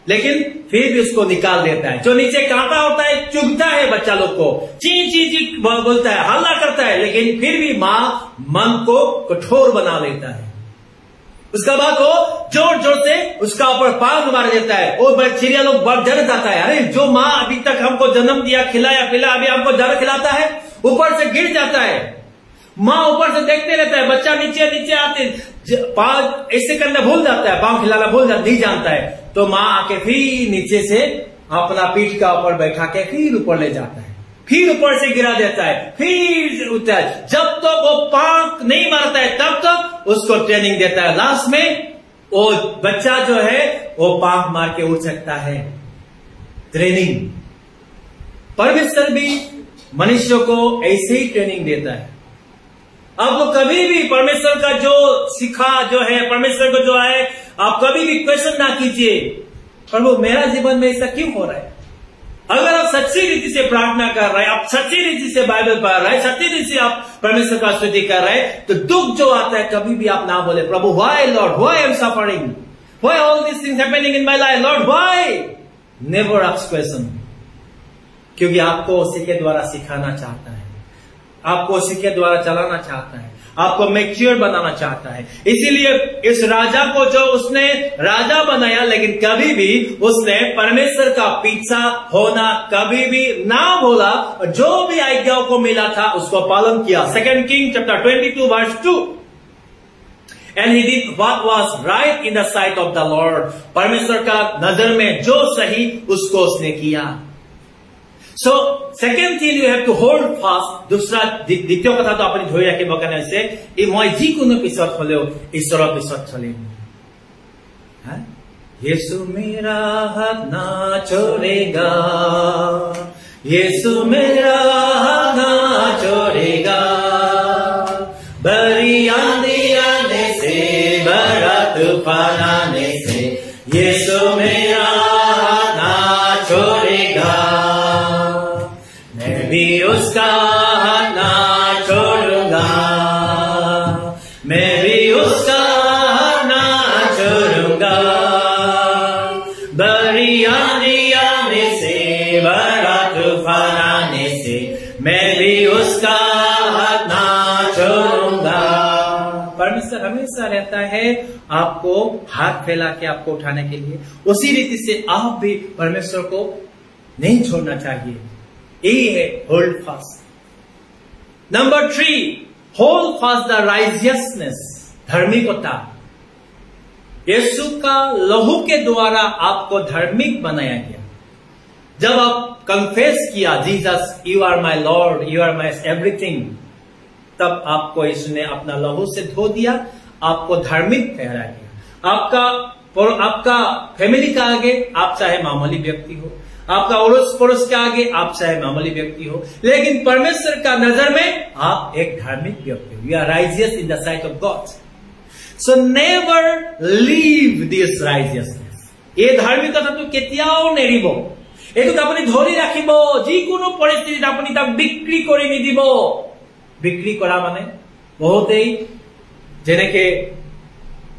लेकिन फिर भी उसको निकाल देता है। जो नीचे कांटा होता है चुभता है बच्चा लोग को, ची ची ची बोलता है, हल्ला करता है, लेकिन फिर भी माँ मन को कठोर बना लेता है। उसके बाद वो जोर जोर से उसका ऊपर पांख मार देता है। वो चिड़िया लोग बहुत डर जाता है, अरे जो माँ अभी तक हमको जन्म दिया, खिलाया पिला, अभी हमको डर खिलाता है, ऊपर से गिर जाता है। माँ ऊपर से देखते रहता है, बच्चा नीचे नीचे आते पाँव ऐसे करना भूल जाता है, पाँव खिलाना भूल जाता, नहीं जानता है, तो माँ आके फिर नीचे से अपना पीठ का ऊपर बैठा के फिर ऊपर ले जाता है, फिर ऊपर से गिरा देता है, फिर उठता है। जब तक वो पांख नहीं मारता है तब तक उसको ट्रेनिंग देता है। लास्ट में वो बच्चा जो है वो पांख मार के उठ सकता है। ट्रेनिंग परमेश्वर भी मनुष्य को ऐसे ही ट्रेनिंग देता है। आपको कभी भी परमेश्वर का जो सिखा जो है, परमेश्वर को जो है, आप कभी भी क्वेश्चन ना कीजिए, प्रभु मेरा जीवन में ऐसा क्यों हो रहा है। अगर आप सच्ची रीति से प्रार्थना कर रहे हैं, आप सच्ची रीति से बाइबल पढ़ रहे हैं, सच्ची रीति से आप परमेश्वर का स्तुति कर रहे हैं, तो दुख जो आता है कभी भी आप ना बोले प्रभु why Lord, why I am suffering, why all this things happening in my life, Lord why. Never ask question, क्योंकि आपको उसी के द्वारा सिखाना चाहता है, आपको उसी के द्वारा चलाना चाहता है, आपको मैच्योर बनाना चाहता है। इसीलिए इस राजा को जो उसने राजा बनाया, लेकिन कभी भी उसने परमेश्वर का पीछा होना कभी भी ना भूला, जो भी आज्ञाओं को मिला था उसको पालन किया। 2 Kings chapter 22 verse 2, and he did what was right in the sight of the Lord। परमेश्वर का नजर में जो सही उसको उसने किया। So second thing you have to hold fast. दूसरा द्वितीय कथा तो अपनी धोई रखे बकाने से ये मैं जिकुनो पिसत होले ईश्वर पिसत चलिम हाँ यीशु मेरा हाथ ना छोड़ेगा यीशु मेरा हाथ ना छोड़ेगा बड़ी आंधी आने से बड़ा तूफान आने से यीशु मेरा हाथ ना छोड़ेगा मैं भी उसका हाथ ना छोड़ूंगा मैं भी उसका हाथ ना छोड़ूंगा बड़ी आंधी आने से बड़ा तूफान आने से मैं भी उसका हाथ ना छोड़ूंगा। परमेश्वर हमेशा रहता है आपको हाथ फैला के आपको उठाने के लिए, उसी रीति से आप भी परमेश्वर को नहीं छोड़ना चाहिए। यही है hold fast. Number 3, hold fast the righteousness, धार्मिकता। यीशु का लहू के द्वारा आपको धार्मिक बनाया गया। जब आप कन्फेस किया Jesus you are my Lord you are my everything, तब आपको यीशु ने अपना लहू से धो दिया, आपको धार्मिक ठहरा दिया। आपका फैमिली का आगे आप चाहे मामूली व्यक्ति हो, आपका अड़ोस पड़ोस के आगे आप चाहे मामूली व्यक्ति हो, लेकिन परमेश्वर का नजर में आप एक धार्मिक व्यक्ति हो। You are righteous in the sight of God. So never leave this righteousness. ये धार्मिकता तो केতিয়াओ नेरिब, এইটো আপুনি ধৰি ৰাখিব, যিকোনো পৰিস্থিতিত আপুনি তাক বিক্ৰী কৰি নিদিব। বিক্ৰী কৰা মানে বহুতেই যেনেকে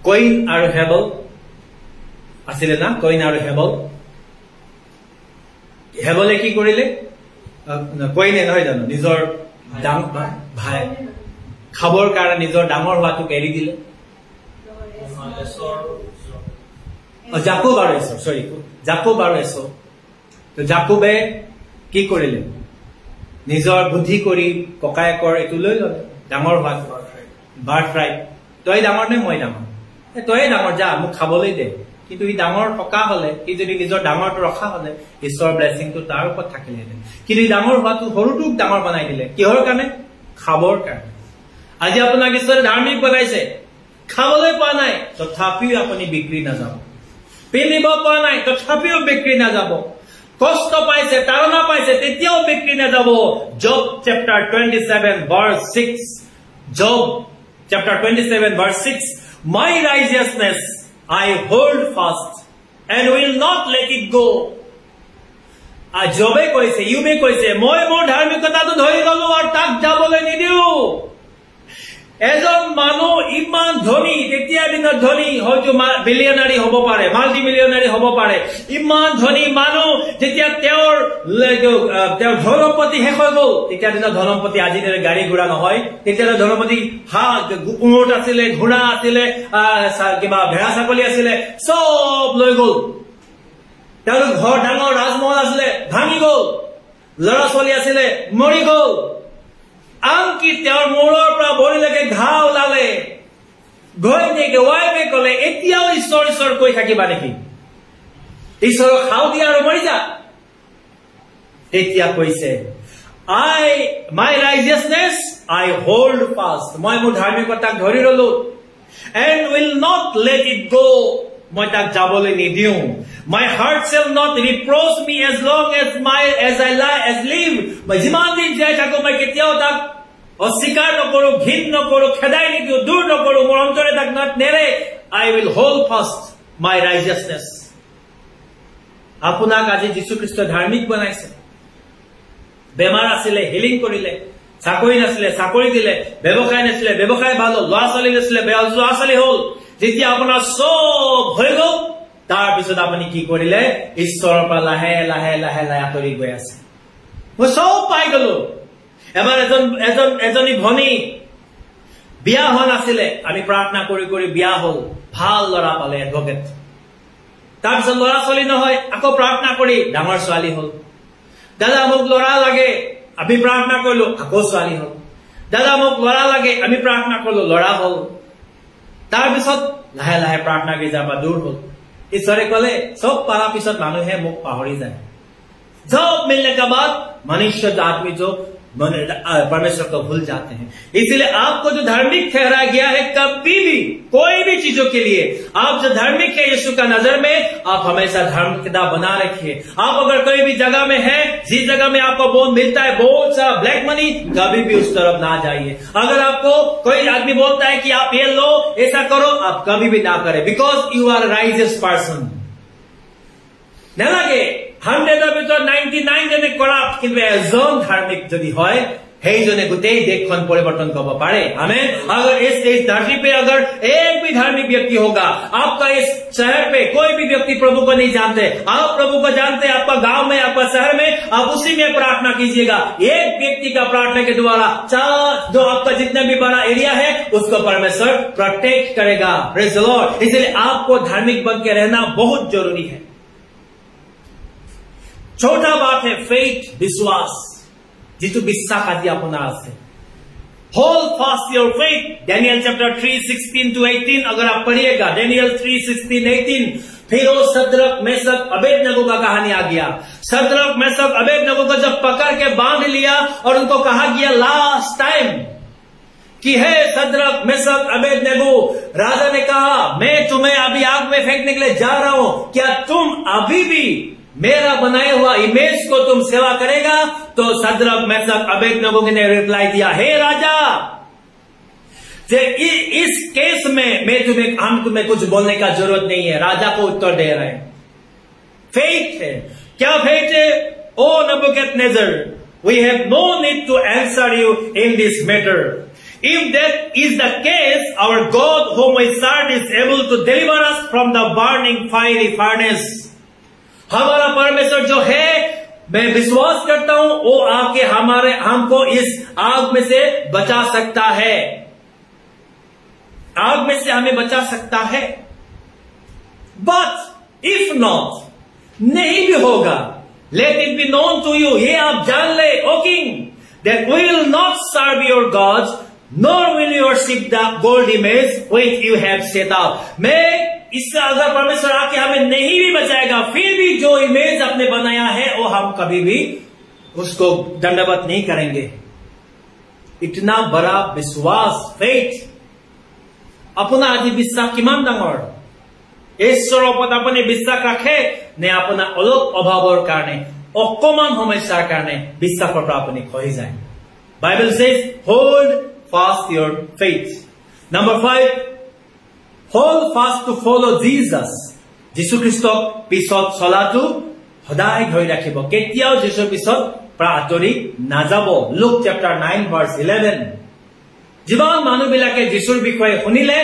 কইন আৰু হেবল আছিলে না, কইন আৰু হেবল। হেবলে কি কৰিলে, কইনে নহয় জানো, নিজৰ ভাই খাবৰ কাৰণে নিজৰ ডাঙৰ হোৱাটোক এৰি দিলে। জাকুব আৰু এছৰ, সৰি জাকুব আৰু এছৰ। তো জাকুবে কি কৰিলে, নিজৰ বুদ্ধি কৰি ককায়েকৰ এইটো লৈ ললে, ডাঙৰ হোৱা বাৰ্থ ৰাইট। তই ডাঙৰ নে মই ডাঙৰ, তই ডাঙৰ, যা মোক খাবলৈ দে। কিন্তু ই ডাঙৰ টকা হলে, ই যদি নিজৰ ডাঙৰটো ৰখা হলে ঈশ্বৰৰ ব্লেছিংটো তাৰ ওপৰত থাকিলেহেঁতেন। কিন্তু ই ডাঙৰ হোৱাটো সৰুটোক ডাঙৰ বনাই দিলে, কিহৰ কাৰণে, খাবৰ কাৰণে। আজি আপোনাক ঈশ্বৰে ধাৰ্মিক বনাইছে, খাবলৈ পোৱা নাই তথাপিও আপুনি বিক্ৰী নাযাব, পিন্ধিব পোৱা নাই তথাপিও বিক্ৰী নাযাব, কষ্ট পাইছে তাৰণা পাইছে তেতিয়াও বিক্ৰী নাযাব। Job chapter 27 verse 6, Job chapter 27 verse 6, my righteousness I hold fast and will not let it go. জবে কৈছে, ইউবে কৈছে, মই মোৰ ধাৰ্মিকতাটো ধৰি ললো আৰু তাক যাবলৈ নিদিও। এজন মানুহ ইমান ধনী, তেতিয়া দিনত ধনী, হয়তো বিলিয়নাৰী হব পাৰে, মাল্টি মিলিয়নাৰী হব পাৰে। ইমান ধনী মানুহ যেতিয়া তেওঁৰ ধনপতি শেষ হৈ গল, তেতিয়া দিনত ধনপতি আজি দৰে গাড়ী ঘোঁৰা নহয়, তেতিয়া ধনপতি উঁট আছিলে, ঘোঁৰা আছিলে, কিবা ভেড়া ছাগলী আছিলে, চব লৈ গল। তেওঁলোক ঘৰ ডাঙৰ ৰাজমহল আছিলে, ভাঙি গল, লৰা ছোৱালী আছিলে, মৰি গল। আনকি তেওঁৰ মূৰৰ পৰা ভৰিলৈকে ঘাঁ ওলালে। ঘৈণীয়েকে ৱাইফে কলে, এতিয়াও ঈশ্বৰ ঈশ্বৰ কৈ থাকিবা নেকি, ঈশ্বৰক খাও দিয়া আৰু মৰি যা। তেতিয়া কৈছে, my righteousness I hold fast, মই মোৰ ধাৰ্মিকতাক ধৰি ৰলো, and will not let it go, মই তাক যাবলৈ নিদিওঁ। My heart shall not reproach me as long as I live, মই যিমান দিন জীয়াই থাকো মই কেতিয়াও তাক অস্বীকাৰ নকৰো, ঘৃণ নকৰো, খেদাই নিদিওঁ, দূৰ নকৰো, মোৰ অন্তৰে তাক নেৰে। আই উইল হোল্ড ফাষ্ট মাই ৰাইজিয়াছনেছ। আপোনাক আজি যীশুখ্ৰীষ্টই ধাৰ্মিক বনাইছে। বেমাৰ আছিলে, হিলিং কৰিলে, চাকৰি নাছিলে, চাকৰি দিলে, ব্যৱসায় নাছিলে, ব্যৱসায় ভাল হল, ল'ৰা ছোৱালী নাছিলে, ল'ৰা ছোৱালী হল। যেতিয়া আপোনাৰ চব হৈ গল, তাৰপিছত আপুনি কি কৰিলে, ঈশ্বৰৰ পৰা লাহে লাহে লাহে লাহে আঁতৰি গৈ আছে। মই চব পাই গলো। এবাৰ এজনী ভনী বিয়া হোৱা নাছিলে, আমি প্ৰাৰ্থনা কৰি কৰি বিয়া হল, ভাল ল'ৰা পালে, এডভকেট। তাৰপিছত ল'ৰা ছোৱালী নহয়, আকৌ প্ৰাৰ্থনা কৰি ডাঙৰ ছোৱালী হল। দাদা মোক ল'ৰা লাগে, আমি প্ৰাৰ্থনা কৰিলো, আকৌ ছোৱালী হল। দাদা মোক ল'ৰা লাগে, আমি প্ৰাৰ্থনা কৰিলো, ল'ৰা হল। তাৰপিছত লাহে লাহে প্ৰাৰ্থনা গীৰ্জাৰ পৰা দূৰ হল। ঈশ্বৰে কলে, চব পাৰা পিছত মানুহে মোক পাহৰি যায়, जॉब मिलने के बाद मनुष्य आदमी जो परमेश्वर को भूल जाते हैं। इसलिए आपको जो धार्मिक ठहराया गया है, कभी भी कोई भी चीजों के लिए आप जो धार्मिक है यीशु का नजर में, आप हमेशा धार्मिकता बना रखिए। आप अगर कोई भी जगह में है, जिस जगह में आपको बहुत मिलता है बहुत सा ब्लैक मनी, कभी भी उस तरफ ना जाइए। अगर आपको कोई आदमी बोलता है कि आप ये लो, ऐसा करो, आप कभी भी ना करें, बिकॉज यू आर राइजियस पर्सन। नालागे 100ৰ ভিতৰত 99 জনে কৰাপ্ট, কিন্তু এজন ধাৰ্মিক যদি হয় সেইজনে গোটেই দেশখন परिवर्तन কৰিব পাৰে। आमेन। अगर इस धरती पे अगर एक भी धार्मिक व्यक्ति होगा, आपका इस शहर पे कोई भी व्यक्ति प्रभु को नहीं जानते, आप प्रभु को जानते हैं, आपका गांव में, आपका शहर में, आप उसी में प्रार्थना कीजिएगा। एक व्यक्ति का प्रार्थना के द्वारा जो आपका जितना भी बड़ा एरिया है उसको परमेश्वर प्रोटेक्ट करेगा। Praise the Lord. इसलिए आपको धार्मिक बन के रहना बहुत जरूरी है। छोटा बात है फेथ, विश्वास, जितु বিশ্বাস আজি আপোনাৰ আছে। Hold fast your faith. Daniel chapter 3:16-18 अगर आप पढ़िएगा, डैनियल 3:16-18, फिर वो सद्रक मेशक अबेदनगो का कहानी आ गया। सद्रक मेशक अबेदनगो को जब पकड़ के बांध लिया और उनको कहा गया लास्ट टाइम कि है सद्रक मेशक अबेदनगो, राजा ने कहा मैं तुम्हें अभी आग में फेंकने के लिए जा रहा हूं, क्या तुम अभी भी मेरा बनाया हुआ इमेज को तुम सेवा करेगा? तो सद्रक मेशक अबेदनगो ने रिप्लाई दिया, हे राजा, इस केस में हम तुम्हें कुछ बोलने का जरूरत नहीं है। राजा को उत्तर दे रहे हैं। फेथ है। क्या फेथ है? O Nebuchadnezzar, we have no need to answer you in this matter. If that is the case, our God whom we serve is able to deliver us from the burning fiery furnace. हमारा परमेश्वर जो है, मैं विश्वास करता हूं वो आके हमको इस आग में से बचा सकता है। आग में से हमें बचा सकता है। बट इफ नॉट, नहीं भी होगा, let it be known to you, ये आप जान ले O king, that we will not serve your gods nor will you worship the gold image which you have set up. मैं इससे अगर परमेश्वर आके हमें नहीं भी बचाएगा, फिर भी जो इमेज आपने बनाया है वो हम कभी भी उसको दंडवत नहीं करेंगे। इतना बड़ा विश्वास, फेथ, अपना आदि विश्वास किमान डाঙৰ, ঈশ্বৰৰ ওপৰত আপুনি বিশ্বাস ৰাখে নে আপোনাৰ অলপ অভাৱৰ কাৰণে, অকমান সমস্যাৰ কাৰণে বিশ্বাসৰ পৰা আপুনি খহি যায়। Bible says hold fast your faith. Number 5, hold fast to follow Jesus. যীশু খ্ৰীষ্টক পিছত চলাটো সদায় ধৰি ৰাখিব, কেতিয়াও যীশুৰ পিছত আঁতৰি নাযাব। Look chapter 9:11। যিমান মানুহবিলাকে যীশুৰ বিষয়ে শুনিলে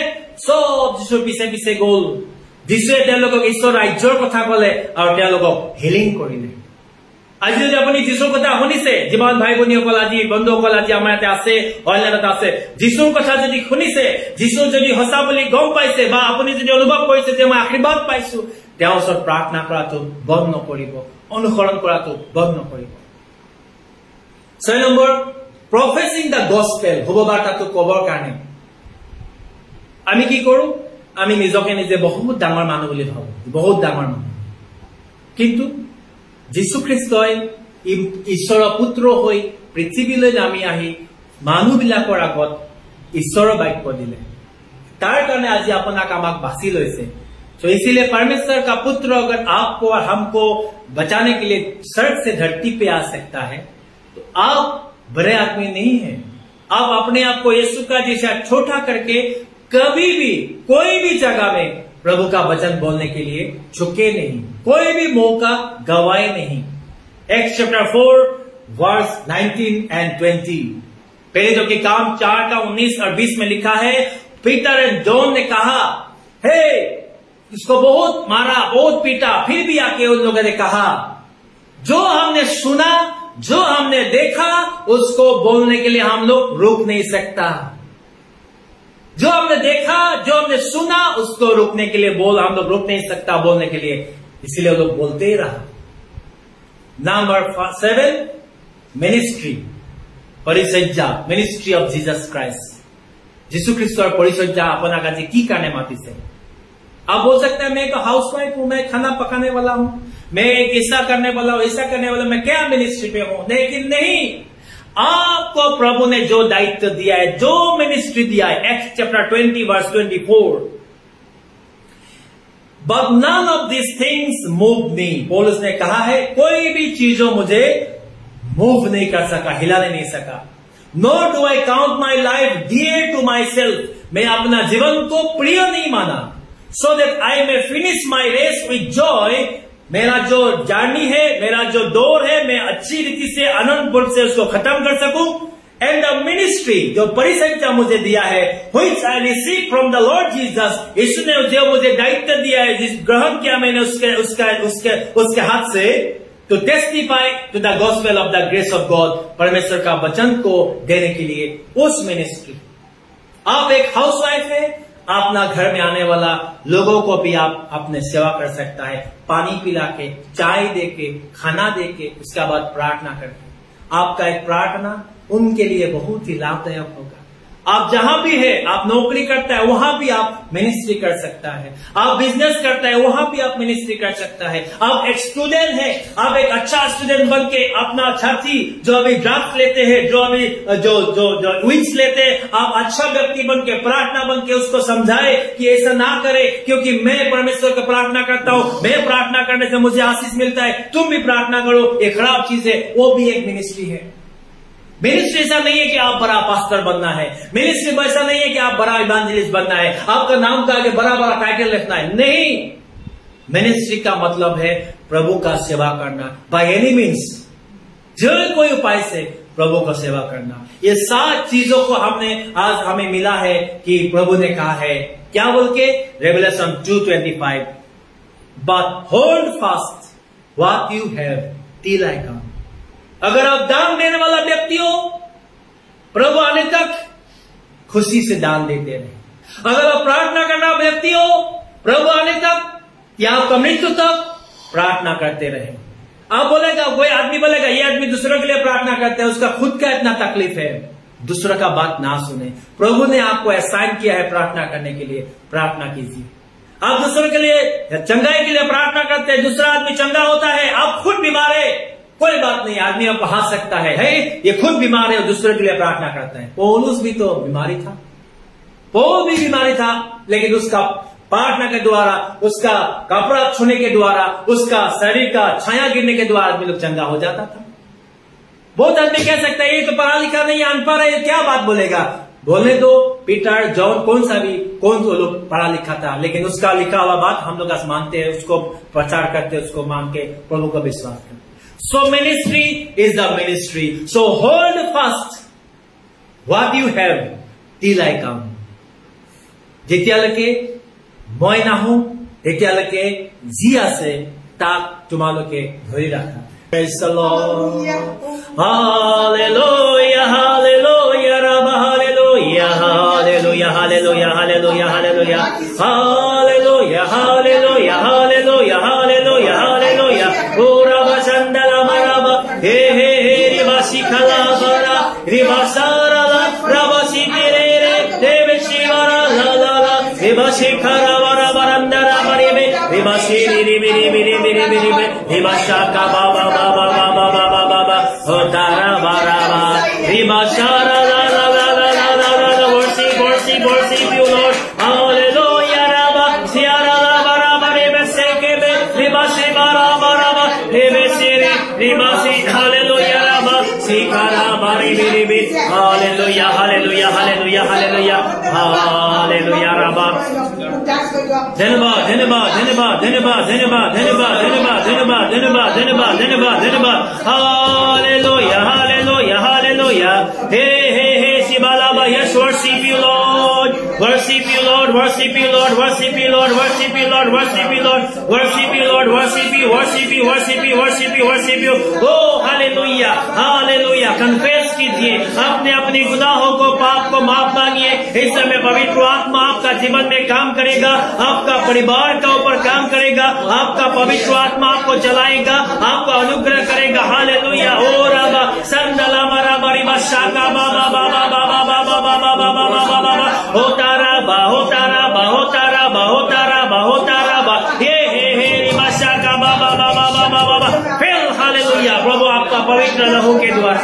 চব যীশুৰ পিছে পিছে গ'ল। যীশুৱে তেওঁলোকক ঈশ্বৰ ৰাজ্যৰ কথা ক'লে আৰু তেওঁলোকক হিলিং কৰিলে। আজি যদি আপুনি যীশুৰ কথা শুনিছে, যিমান ভাই ভনীসকল আজি বন্ধুসকল আজি আমাৰ ইয়াতে আছে, অনলাইনত আছে, যীশুৰ কথা যদি শুনিছে, যীশু যদি সঁচা বুলি গম পাইছে বা আপুনি যদি অনুভৱ কৰিছে যে মই আশীৰ্বাদ পাইছো, তেওঁৰ ওচৰত প্ৰাৰ্থনা কৰাটো বন্ধ নকৰিব, অনুসৰণ কৰাটো বন্ধ নকৰিব। 6 নম্বৰ, প্ৰফেচিং দ্য গস্পেল, শুভবাৰ্তাটো কবৰ কাৰণে আমি কি কৰো? আমি নিজকে নিজে বহুত ডাঙৰ মানুহ বুলি ভাবো, বহুত ডাঙৰ মানুহ। কিন্তু যীশু খ্ৰীষ্টই ঈশ্বৰৰ পুত্ৰ হৈ পৃথিৱীলৈ নামি আহি মানুহবিলাকৰ আগত ঈশ্বৰৰ বাক্য দিলে। তাৰ কাৰণে আজি আপোনাক আমাক বাছি লৈছে। तो इसीलिए परमेश्वर का पुत्र अगर आपको और हमको बचाने के लिए स्वर्ग से धरती पे आ सकता है, तो आप बड़े आदमी नहीं हैं। आप अपने आप को यीशु का जैसा छोटा करके कभी भी कोई भी जगह में प्रभु का वचन बोलने के लिए झुके नहीं, कोई भी मौका गवाए नहीं। एक्ट्स चैप्टर 4:19-20, पेरेजों के काम 4:19 और 20 में लिखा है, पीटर एंड जॉन ने कहा, हे, इसको बहुत मारा, बहुत पीटा, फिर भी आके उन लोगों ने कहा, जो हमने सुना, जो हमने देखा, उसको बोलने के लिए हम लोग रोक नहीं सकता। जो हमने देखा, जो हमने सुना, उसको रोकने के लिए हम लोग रोक नहीं सकता बोलने के लिए, इसीलिए लोग बोलते ही रहा। नंबर 7, मिनिस्ट्री, परिचर्या, मिनिस्ट्री ऑफ जीसस क्राइस्ट। যীশু খ্ৰীষ্টৰ পৰিচৰ্যা আপোনাক আজি কি কাৰণে মাতিছে? आप बोल सकते हैं मैं एक हाउसवाइफ हूं, मैं खाना पकाने वाला हूं, मैं एक ऐसा करने वाला हूं, ऐसा करने वाला, मैं क्या मिनिस्ट्री पे हूं। लेकिन नहीं, आपको प्रभु ने जो दायित्व दिया है, जो मिनिस्ट्री दिया है, act chapter 20 verse 24, but none of this things move me, पौलुस ने कहा है कोई भी चीजों मुझे मूव नहीं कर सका, हिलाने नहीं सका। Not do I count my life dear to myself, मैं अपना जीवन को प्रिय नहीं माना, so that I may finish my race with joy, मेरा जो जर्नी है, मेरा जो दौर है, मैं अच्छी रीति से आनंदपूर्वक से उसको खत्म कर सकूं। एंड द मिनिस्ट्री, जो परिचर्या मुझे दिया है, which I receive from the Lord Jesus, यीशु ने जो मुझे दायित्व दिया है, जिस ग्रहण किया मैंने उसके हाथ से, to testify to the gospel of the grace of God, परमेश्वर का वचन को देने के लिए उस मिनिस्ट्री। आप एक हाउसवाइफ है, अपना घर में आने वाला लोगों को भी आप अपने सेवा कर सकता है, पानी पिला के, चाय दे के, खाना दे के, उसके बाद प्रार्थना करके। आपका एक प्रार्थना उनके लिए बहुत ही लाभदायक होगा। आप जहां भी है, आप नौकरी करता है वहां भी आप मिनिस्ट्री कर सकता है, आप बिजनेस करता है वहां भी आप मिनिस्ट्री कर सकता है, आप एक स्टूडेंट है, आप एक अच्छा स्टूडेंट बन के अपना साथी जो अभी ड्रग्स लेते हैं, जो अभी जो विच लेते हैं, आप अच्छा व्यक्ति बन के, प्रार्थना बन के उसको समझाए कि ऐसा ना करे, क्योंकि मैं परमेश्वर को प्रार्थना करता हूं, मैं प्रार्थना करने से मुझे आशीष मिलता है, तुम भी प्रार्थना करो, ये खराब चीज है, वो भी एक मिनिस्ट्री है। मिनिस्ट्री ऐसा नहीं है कि आप बड़ा पास्टर बनना है, मिनिस्ट्री ऐसा नहीं है कि आप बड़ा इवांजेलिस्ट बनना है, आपका नाम का आगे बड़ा बड़ा टाइटल लिखना है, नहीं। मिनिस्ट्री का मतलब है प्रभु का सेवा करना, बाय एनी मीन्स, जो कोई उपाय से प्रभु का सेवा करना। ये 7 चीजों को आज हमें मिला है कि प्रभु ने कहा है, क्या बोल के, revelation 2:25, but hold fast what you have till I come. अगर आप दान देने वाला व्यक्ति हो, प्रभु आने तक खुशी से दान देते रहे। अगर आप प्रार्थना करना व्यक्ति हो, प्रभु आने तक या आपका मृत्यु तक प्रार्थना करते रहे। आप बोलेगा, कोई आदमी बोलेगा ये आदमी दूसरों के लिए प्रार्थना करता है, उसका खुद का इतना तकलीफ है, दूसरों का बात ना सुने। प्रभु ने आपको असाइन किया है प्रार्थना करने के लिए, प्रार्थना कीजिए। आप दूसरों के लिए चंगाई के लिए प्रार्थना करते हैं, दूसरा आदमी चंगा होता है, आप खुद बीमार है, कोई बात नहीं, आदमी आपको हंस सकता है ये खुद बीमार है और दूसरे के लिए प्रार्थना करता है। पौलुस भी तो बीमारी था, पौल भी बीमारी था, लेकिन उसका प्रार्थना के द्वारा, उसका कपड़ा छूने के द्वारा, उसका शरीर का छाया गिरने के द्वारा आदमी लोग चंगा हो जाता था। बहुत आदमी कह सकता है ये तो पढ़ा लिखा नहीं, अनपढ़ है, क्या बात बोलेगा। बोलने दो, पीटर, जॉन, कौन तो लोग पढ़ा लिखा था, लेकिन उसका लिखा हुआ बात हम लोग मानते हैं, उसको प्रचार करते हैं, उसको मान के प्रभु का विश्वास करते। So ministry is the ministry. So hold fast what you have till I come. যেতিয়ালৈকে মই নাহো তেতিয়ালৈকে যি আছে তাক তোমালোকে ধৰি ৰাখা। Praise the Lord. Hallelujah, hallelujah, Rabba, hallelujah, hallelujah, hallelujah, hallelujah, hallelujah, hallelujah, hallelujah, hallelujah, hallelujah, hallelujah. Oh, Rabba Chandala Maraba, hey, hey, hey, Ribasi Kalabara, Ribasara, Rabasi Tere, Deve Shivara, la la la, Ribasi Karavara, Barandara, Maribe, Ribasi, Ribi, Ribi, Ribi, Ribi, Ribi, Ribashaka, Baba, Baba, Baba, Baba, Baba, Hotara, Baraba, Ribashara, la la la la la la la, worship, worship, worship you, Lord, hallelujah, Rabba, Siara, Baraba, Ribe, Sekebe, Ribasi, Baraba, Rebe, Siri, Ribasi, hallelujah, Rabba, Sikara, Baribi, Ribi, hallelujah, hallelujah, hallelujah, hallelujah, hallelujah, Rabba. Dhenibad, dhenibad, dhenibad, dhenibad, dhenibad, dhenibad, dhenibad, dhenibad, dhenibad, dhenibad, dhenibad, dhenibad, hallelujah, hallelujah, hallelujah. Hey, hey, hey, Shibalaba, yes, worship you, Lord, worship you, Lord, worship you, Lord, worship you, Lord, worship you, Lord, worship you, Lord, worship you, Lord, worship you, worship you, worship you, worship you, worship you. Oh, hallelujah, hallelujah. Confess कीजिए, अपने अपने गुनाहों को, पाप को माफ मांगिए। इस समय पवित्र आत्मा आपका जीवन में काम करेगा, आपका परिवार का ऊपर काम करेगा, आपका पवित्र आत्मा आपको चलाएगा, आपको अनुग्रह करेगा। हालेलुया। ओ राबा संदला मरा बरी बशाका बाबा बाबा बाबा बाबा बाबा बाबा बाबा बाबा होता राबा होता राबा होता राबा होता राबा होता हालेलुया। प्रभु आपका पवित्र लहू के द्वारा,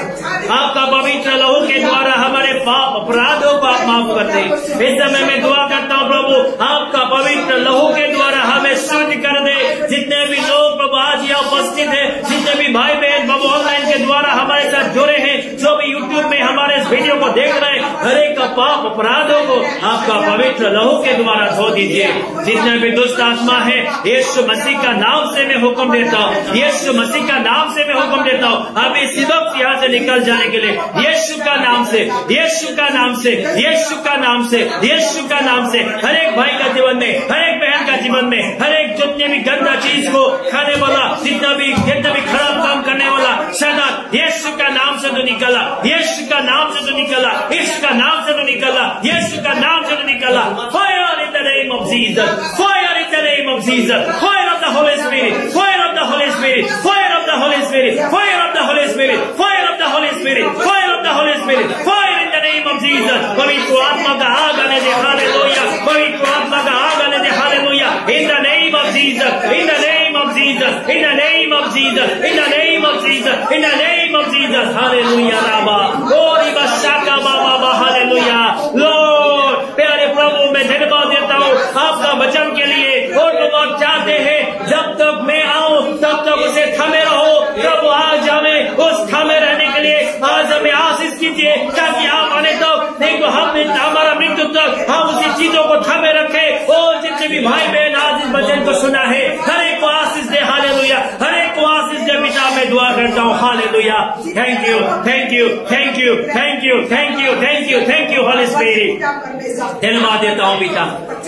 आपका पवित्र लहू के द्वारा हमारे पाप अपराधों को आप माफ करते हैं। इस समय मैं दुआ करता हूँ प्रभु आपका पवित्र लहू के द्वारा हमें शुद्ध कर दे। जितने भी लोग प्रभु आज यहाँ उपस्थित है, जितने भी भाई बहन प्रभु ऑनलाइन के द्वारा हमारे साथ जुड़े हैं, जो भी यूट्यूब में हमारे इस वीडियो को देख रहे हैं, हर एक का पाप अपराधों को आपका पवित्र लहू के द्वारा धो दीजिए। जितने भी दुष्ट आत्मा है, यीशु मसीह का नाम से मैं हुक्म देता हूँ, यीशु मसीह का नाम से मैं हुक्म देता हूँ अभी इसी वक्त यहाँ से निकल जाने के लिए, यीशु का नाम से, यीशु का नाम से, यीशु का नाम से, यीशु का नाम से। हर एक भाई का जीवन में, हर एक बहन का जीवन में, हर एक जितने भी गंदा चीज को खाने वाला, जितना भी खराब काम करने वाला शैतान, यीशु का नाम से तो निकला, यीशु का नाम से तो निकला, यीशु का नाम से तो निकला, यीशु का नाम से तो निकला। Fire in the name of Jesus, fire in the name of Jesus, fire of the Holi spirit, fire of the Holi spirit, fire of the Holi spirit, fire of the Holi spirit, fire of the Holi spirit, fire of the Holi spirit, fire in the name of Jesus. पवित्र आत्मा का आग आने दे, hallelujah. पवित्र आत्मा का आग आने दे, hallelujah. In the name of Jesus, in the name of Jesus, in the name of Jesus, in the name of Jesus, in the name of Jesus, hallelujah. राबा गोरी बशाका बाबा, हालेलुया। लॉर्ड प्यारे प्रभु मैं धन्यवाद देता हूँ आपका वचन के लिए। और लोग आप चाहते हैं जब तक मैं आऊं तब तक उसे थमे रहो। प्रभु आज हमें उस थमे रहने के लिए आज हमें आशीष कीजिए, ताकि आप आने तक नहीं तो हम हमारा मृत्यु तक हम उसी चीजों को थमे रखे। और जितने भी भाई बहन आज इस वचन को सुना है, हर एक को आशीष दे, हालेलुया। हर एक को आशीष दे पिता, मैं दुआ करता हूँ, hallelujah. Thank you, thank you, thank you, thank you, thank you, thank you, thank you Holy spirit. धन्यवाद देता हूँ पिता,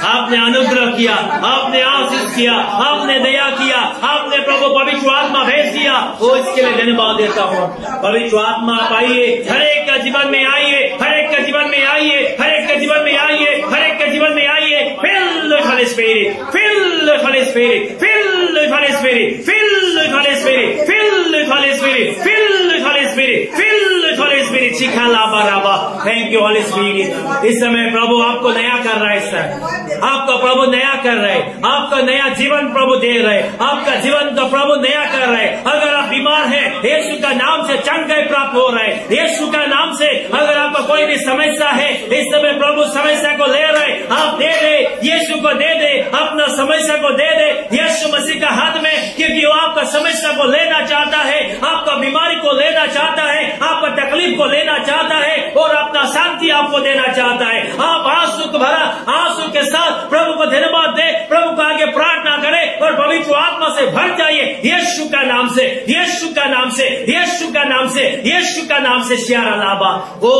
आपने अनुग्रह किया, आपने आशीष किया, आपने दया किया, आपने प्रभु पवित्र आत्मा भेज दिया। वो इसके लिए धन्यवाद देता हूँ। पवित्र आत्मा आप आइए, हर एक का जीवन में आइए, हर एक का जीवन में आइए, हर एक के जीवन में आइए, हर एक के जीवन में आइए। Fill with Holy Spirit, fill with Holy Spirit, fill with Holy Spirit, fill with Holy Spirit, fill with Holy Spirit, fill with Holy Spirit, fill with Holy Spirit। शिखाला बराबा, थैंक यू होली स्पिरिट। इस समय प्रभु आपको नया कर रहा है, इस समय आपका प्रभु नया कर रहे, आपका नया जीवन प्रभु दे रहे, आपका जीवन का प्रभु नया कर रहे। अगर आप बीमार हैं, यीशु का नाम से चंगाई प्राप्त हो रहे, यीशु का नाम से। अगर आपका कोई भी समस्या है, इस समय प्रभु समस्या को ले रहे, आप दे दे, यीशु को दे दे, अपना समस्या को दे दे यीशु मसीह का हाथ में, क्योंकि वो आपका समस्या को लेना चाहता है, आपका बीमारी को लेना चाहता है, आपका तकलीफ को लेना चाहता है और अपना शांति आपको देना चाहता है। आप आंसू को भरा आंसू के साथ प्रभु को धन्यवाद दे, प्रभु को आगे प्रार्थना करे और पवित्र आत्मा से भर जाइए यीशु का नाम से, यीशु का नाम से, यीशु का नाम से, यीशु का नाम से। श्यारा लाबा ओ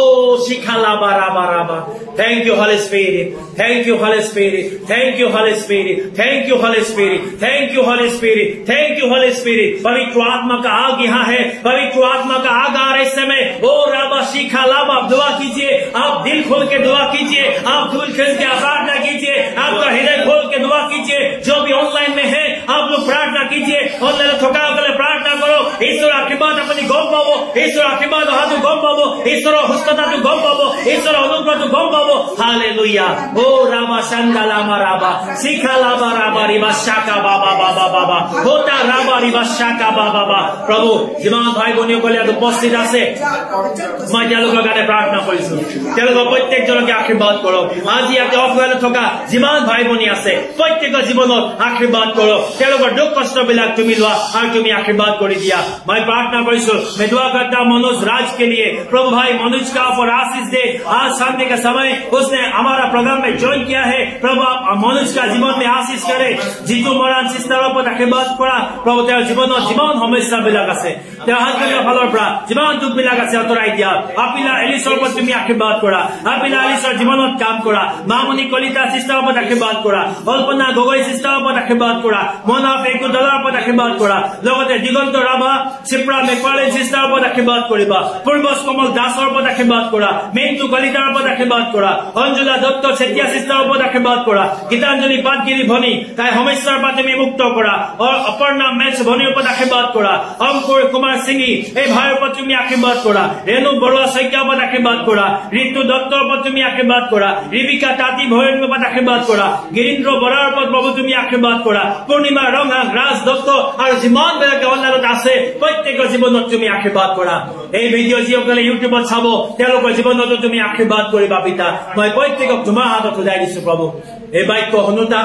शिखा लाबा राबा राबा। Thank you Holy Spirit, thank you Holy Spirit, thank you Holy Spirit, thank you Holy Spirit, thank you Holy Spirit, thank you Holy Spirit. पवित्र आत्मा का आग यहाँ है, पवित्र आत्मा का आग आ रहे इस समय। ओ राबा शिखा लाबा, आप दुआ कीजिए, आप दिल खोल के दुआ कीजिए, आप दिल खोल के प्रार्थना कीजिए, आपका हृदय खोल के दुआ कीजिए। जो भी ऑनलाइन में है आप लोग प्रार्थना कीजिए, ऑनलाइन थोड़ा प्रार्थना करो। ईश्वर आशीर्वाद अपनी गम पावो, ईश्वर आशीर्वाद हाथ गम पावो, ईश्वर हुस्कता तू गम पावो, ईश्वर अनुग्रह तू गम पावो। हालेलुया। ओ राबा शंका लामा राबा शिखा लाबा राबा रिबा शाका बाबा बाबा बाबा होता राबा रिबा शाका बाबा बाबा। प्रभু যিমান ভাই ভনীসকলে ইয়াত উপস্থিত আছে, মই তেওঁলোকৰ কাৰণে প্ৰাৰ্থনা কৰিছো, তেওঁলোকৰ প্ৰত্যেকজনকে আশীৰ্বাদ কৰক। আজি ইয়াতে অফলাইনত থকা যিমান ভাই ভনী আছে প্ৰত্যেকৰ জীৱনত আশীৰ্বাদ কৰক, তেওঁলোকৰ দুখ কষ্টবিলাক তুমি লোৱা আৰু তুমি आशीर्वाद कर दिया। मैं प्रार्थना करूँ, मैं दुआ करता हूँ मनोज राज के लिए। प्रभु भाई मनोज का ऊपर आशीष दे। आज शांति का समय उसने हमारा प्रोग्राम में ज्वाइन किया है, प्रभु आप मनोज का जीवन में आशीष करे। जीतू मरान सिस्टारों पर आशीर्वाद पड़ा प्रभु, तेरा जीवन जीवन समस्या বিলাক আছে, तेरा হাজবেন্ডৰ ফালৰ পৰা যিমান দুখ বিলাক আছে আঁতৰাই দিয়া। আপিলা এলিছৰ ওপৰত তুমি আশীৰ্বাদ কৰা, আপিলা এলিছৰ জীৱনত কাম কৰা। মামনি কলিতা সিস্টাৰৰ ওপৰত আশীৰ্বাদ কৰা, কল্পনা গগৈ সিস্টাৰৰ ওপৰত আশীৰ্বাদ কৰা, মনা পেকু দলৰ ওপৰত আশীৰ্বাদ কৰা। লগতে দিগন্ত ৰাভা শিপ্ৰা কৰা মেকৱালেন চিষ্টাৰৰ ওপৰত আশীৰ্বাদ কৰিবা পূৰ্বজ কমল দাসৰ ওপৰত আশীৰ্বাদ কৰা মেইনটো কলিতাৰ ওপৰত আশীৰ্বাদ কৰা অঞ্জুলা দত্ত চেতিয়া চিষ্টাৰৰ ওপৰত আশীৰ্বাদ কৰা গীতাঞ্জলি পাটগিৰি ভনী তাই সমস্যাৰ পৰা তুমি মুক্ত কৰা অপৰ্ণা মেচ ভনীৰ ওপৰত আশীৰ্বাদ কৰা অংকুৰ কুমাৰ সিংহী এই ভাইৰ ওপৰত তুমি আশীৰ্বাদ কৰা ৰেণু বৰুৱা শইকীয়াৰ ওপৰত আশীৰ্বাদ কৰা ঋতু দত্তৰ ওপৰত তুমি আশীৰ্বাদ কৰা ৰিবিকা তাঁতী ভৈৰৱীৰ ওপৰত আশীৰ্বাদ কৰা গিৰীন্দ্ৰ বৰাৰ ওপৰত প্ৰভু তুমি আশীৰ্বাদ কৰা পূৰ্ণিমা ৰঙা ৰাজ দত্ত আৰু যিমান বেলেগ অন্যান্য আছে প্ৰত্যেকৰ জীৱনত তুমি আশীৰ্বাদ কৰা এই ভিডিঅ' যিসকলে ইউটিউবত চাব তেওঁলোকৰ জীৱনতো তুমি আশীৰ্বাদ কৰিবা পিতা মই প্ৰত্যেকক তোমাৰ হাতত সজাই দিছো প্ৰভু এই বাক্য শুনোতা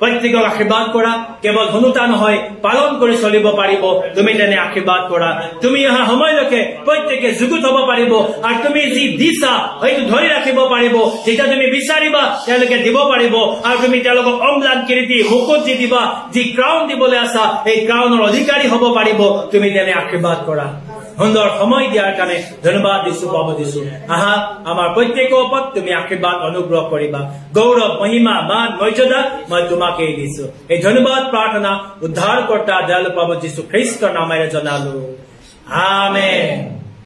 প্ৰত্যেকক আশীৰ্বাদ কৰা কেৱল শুনোতা নহয় পালন কৰি চলিব পাৰিব তুমি তেনে আশীৰ্বাদ কৰা তুমি অহা সময়লৈকে প্ৰত্যেকে যুগুত হ'ব পাৰিব আৰু তুমি যি দিছা হয়তো ধৰি ৰাখিব পাৰিব যেতিয়া তুমি বিচাৰিবা তেওঁলোকে দিব পাৰিব আৰু তুমি তেওঁলোকক অম্লান কীৰ্তি মুকুট যি দিবা যি ক্ৰাউন দিবলৈ আছা এই ক্ৰাউনৰ অধিকাৰী হ'ব পাৰিব তুমি তেনে আশীৰ্বাদ কৰা সুন্দৰ সময় দিয়াৰ কাৰণে ধন্যবাদ দিছো প্ৰভু দিছো আহা আমাৰ প্ৰত্যেকৰ ওপৰত তুমি আশীৰ্বাদ অনুগ্ৰহ কৰিবা গৌৰৱ মহিমা মান মৰ্যাদা মই তোমাকে দিছো এই ধন্যবাদ প্ৰাৰ্থনা উদ্ধাৰকৰ্তা দয়ালু প্ৰভু যীশু খ্ৰীষ্টৰ নামেৰে জনালো আমেন।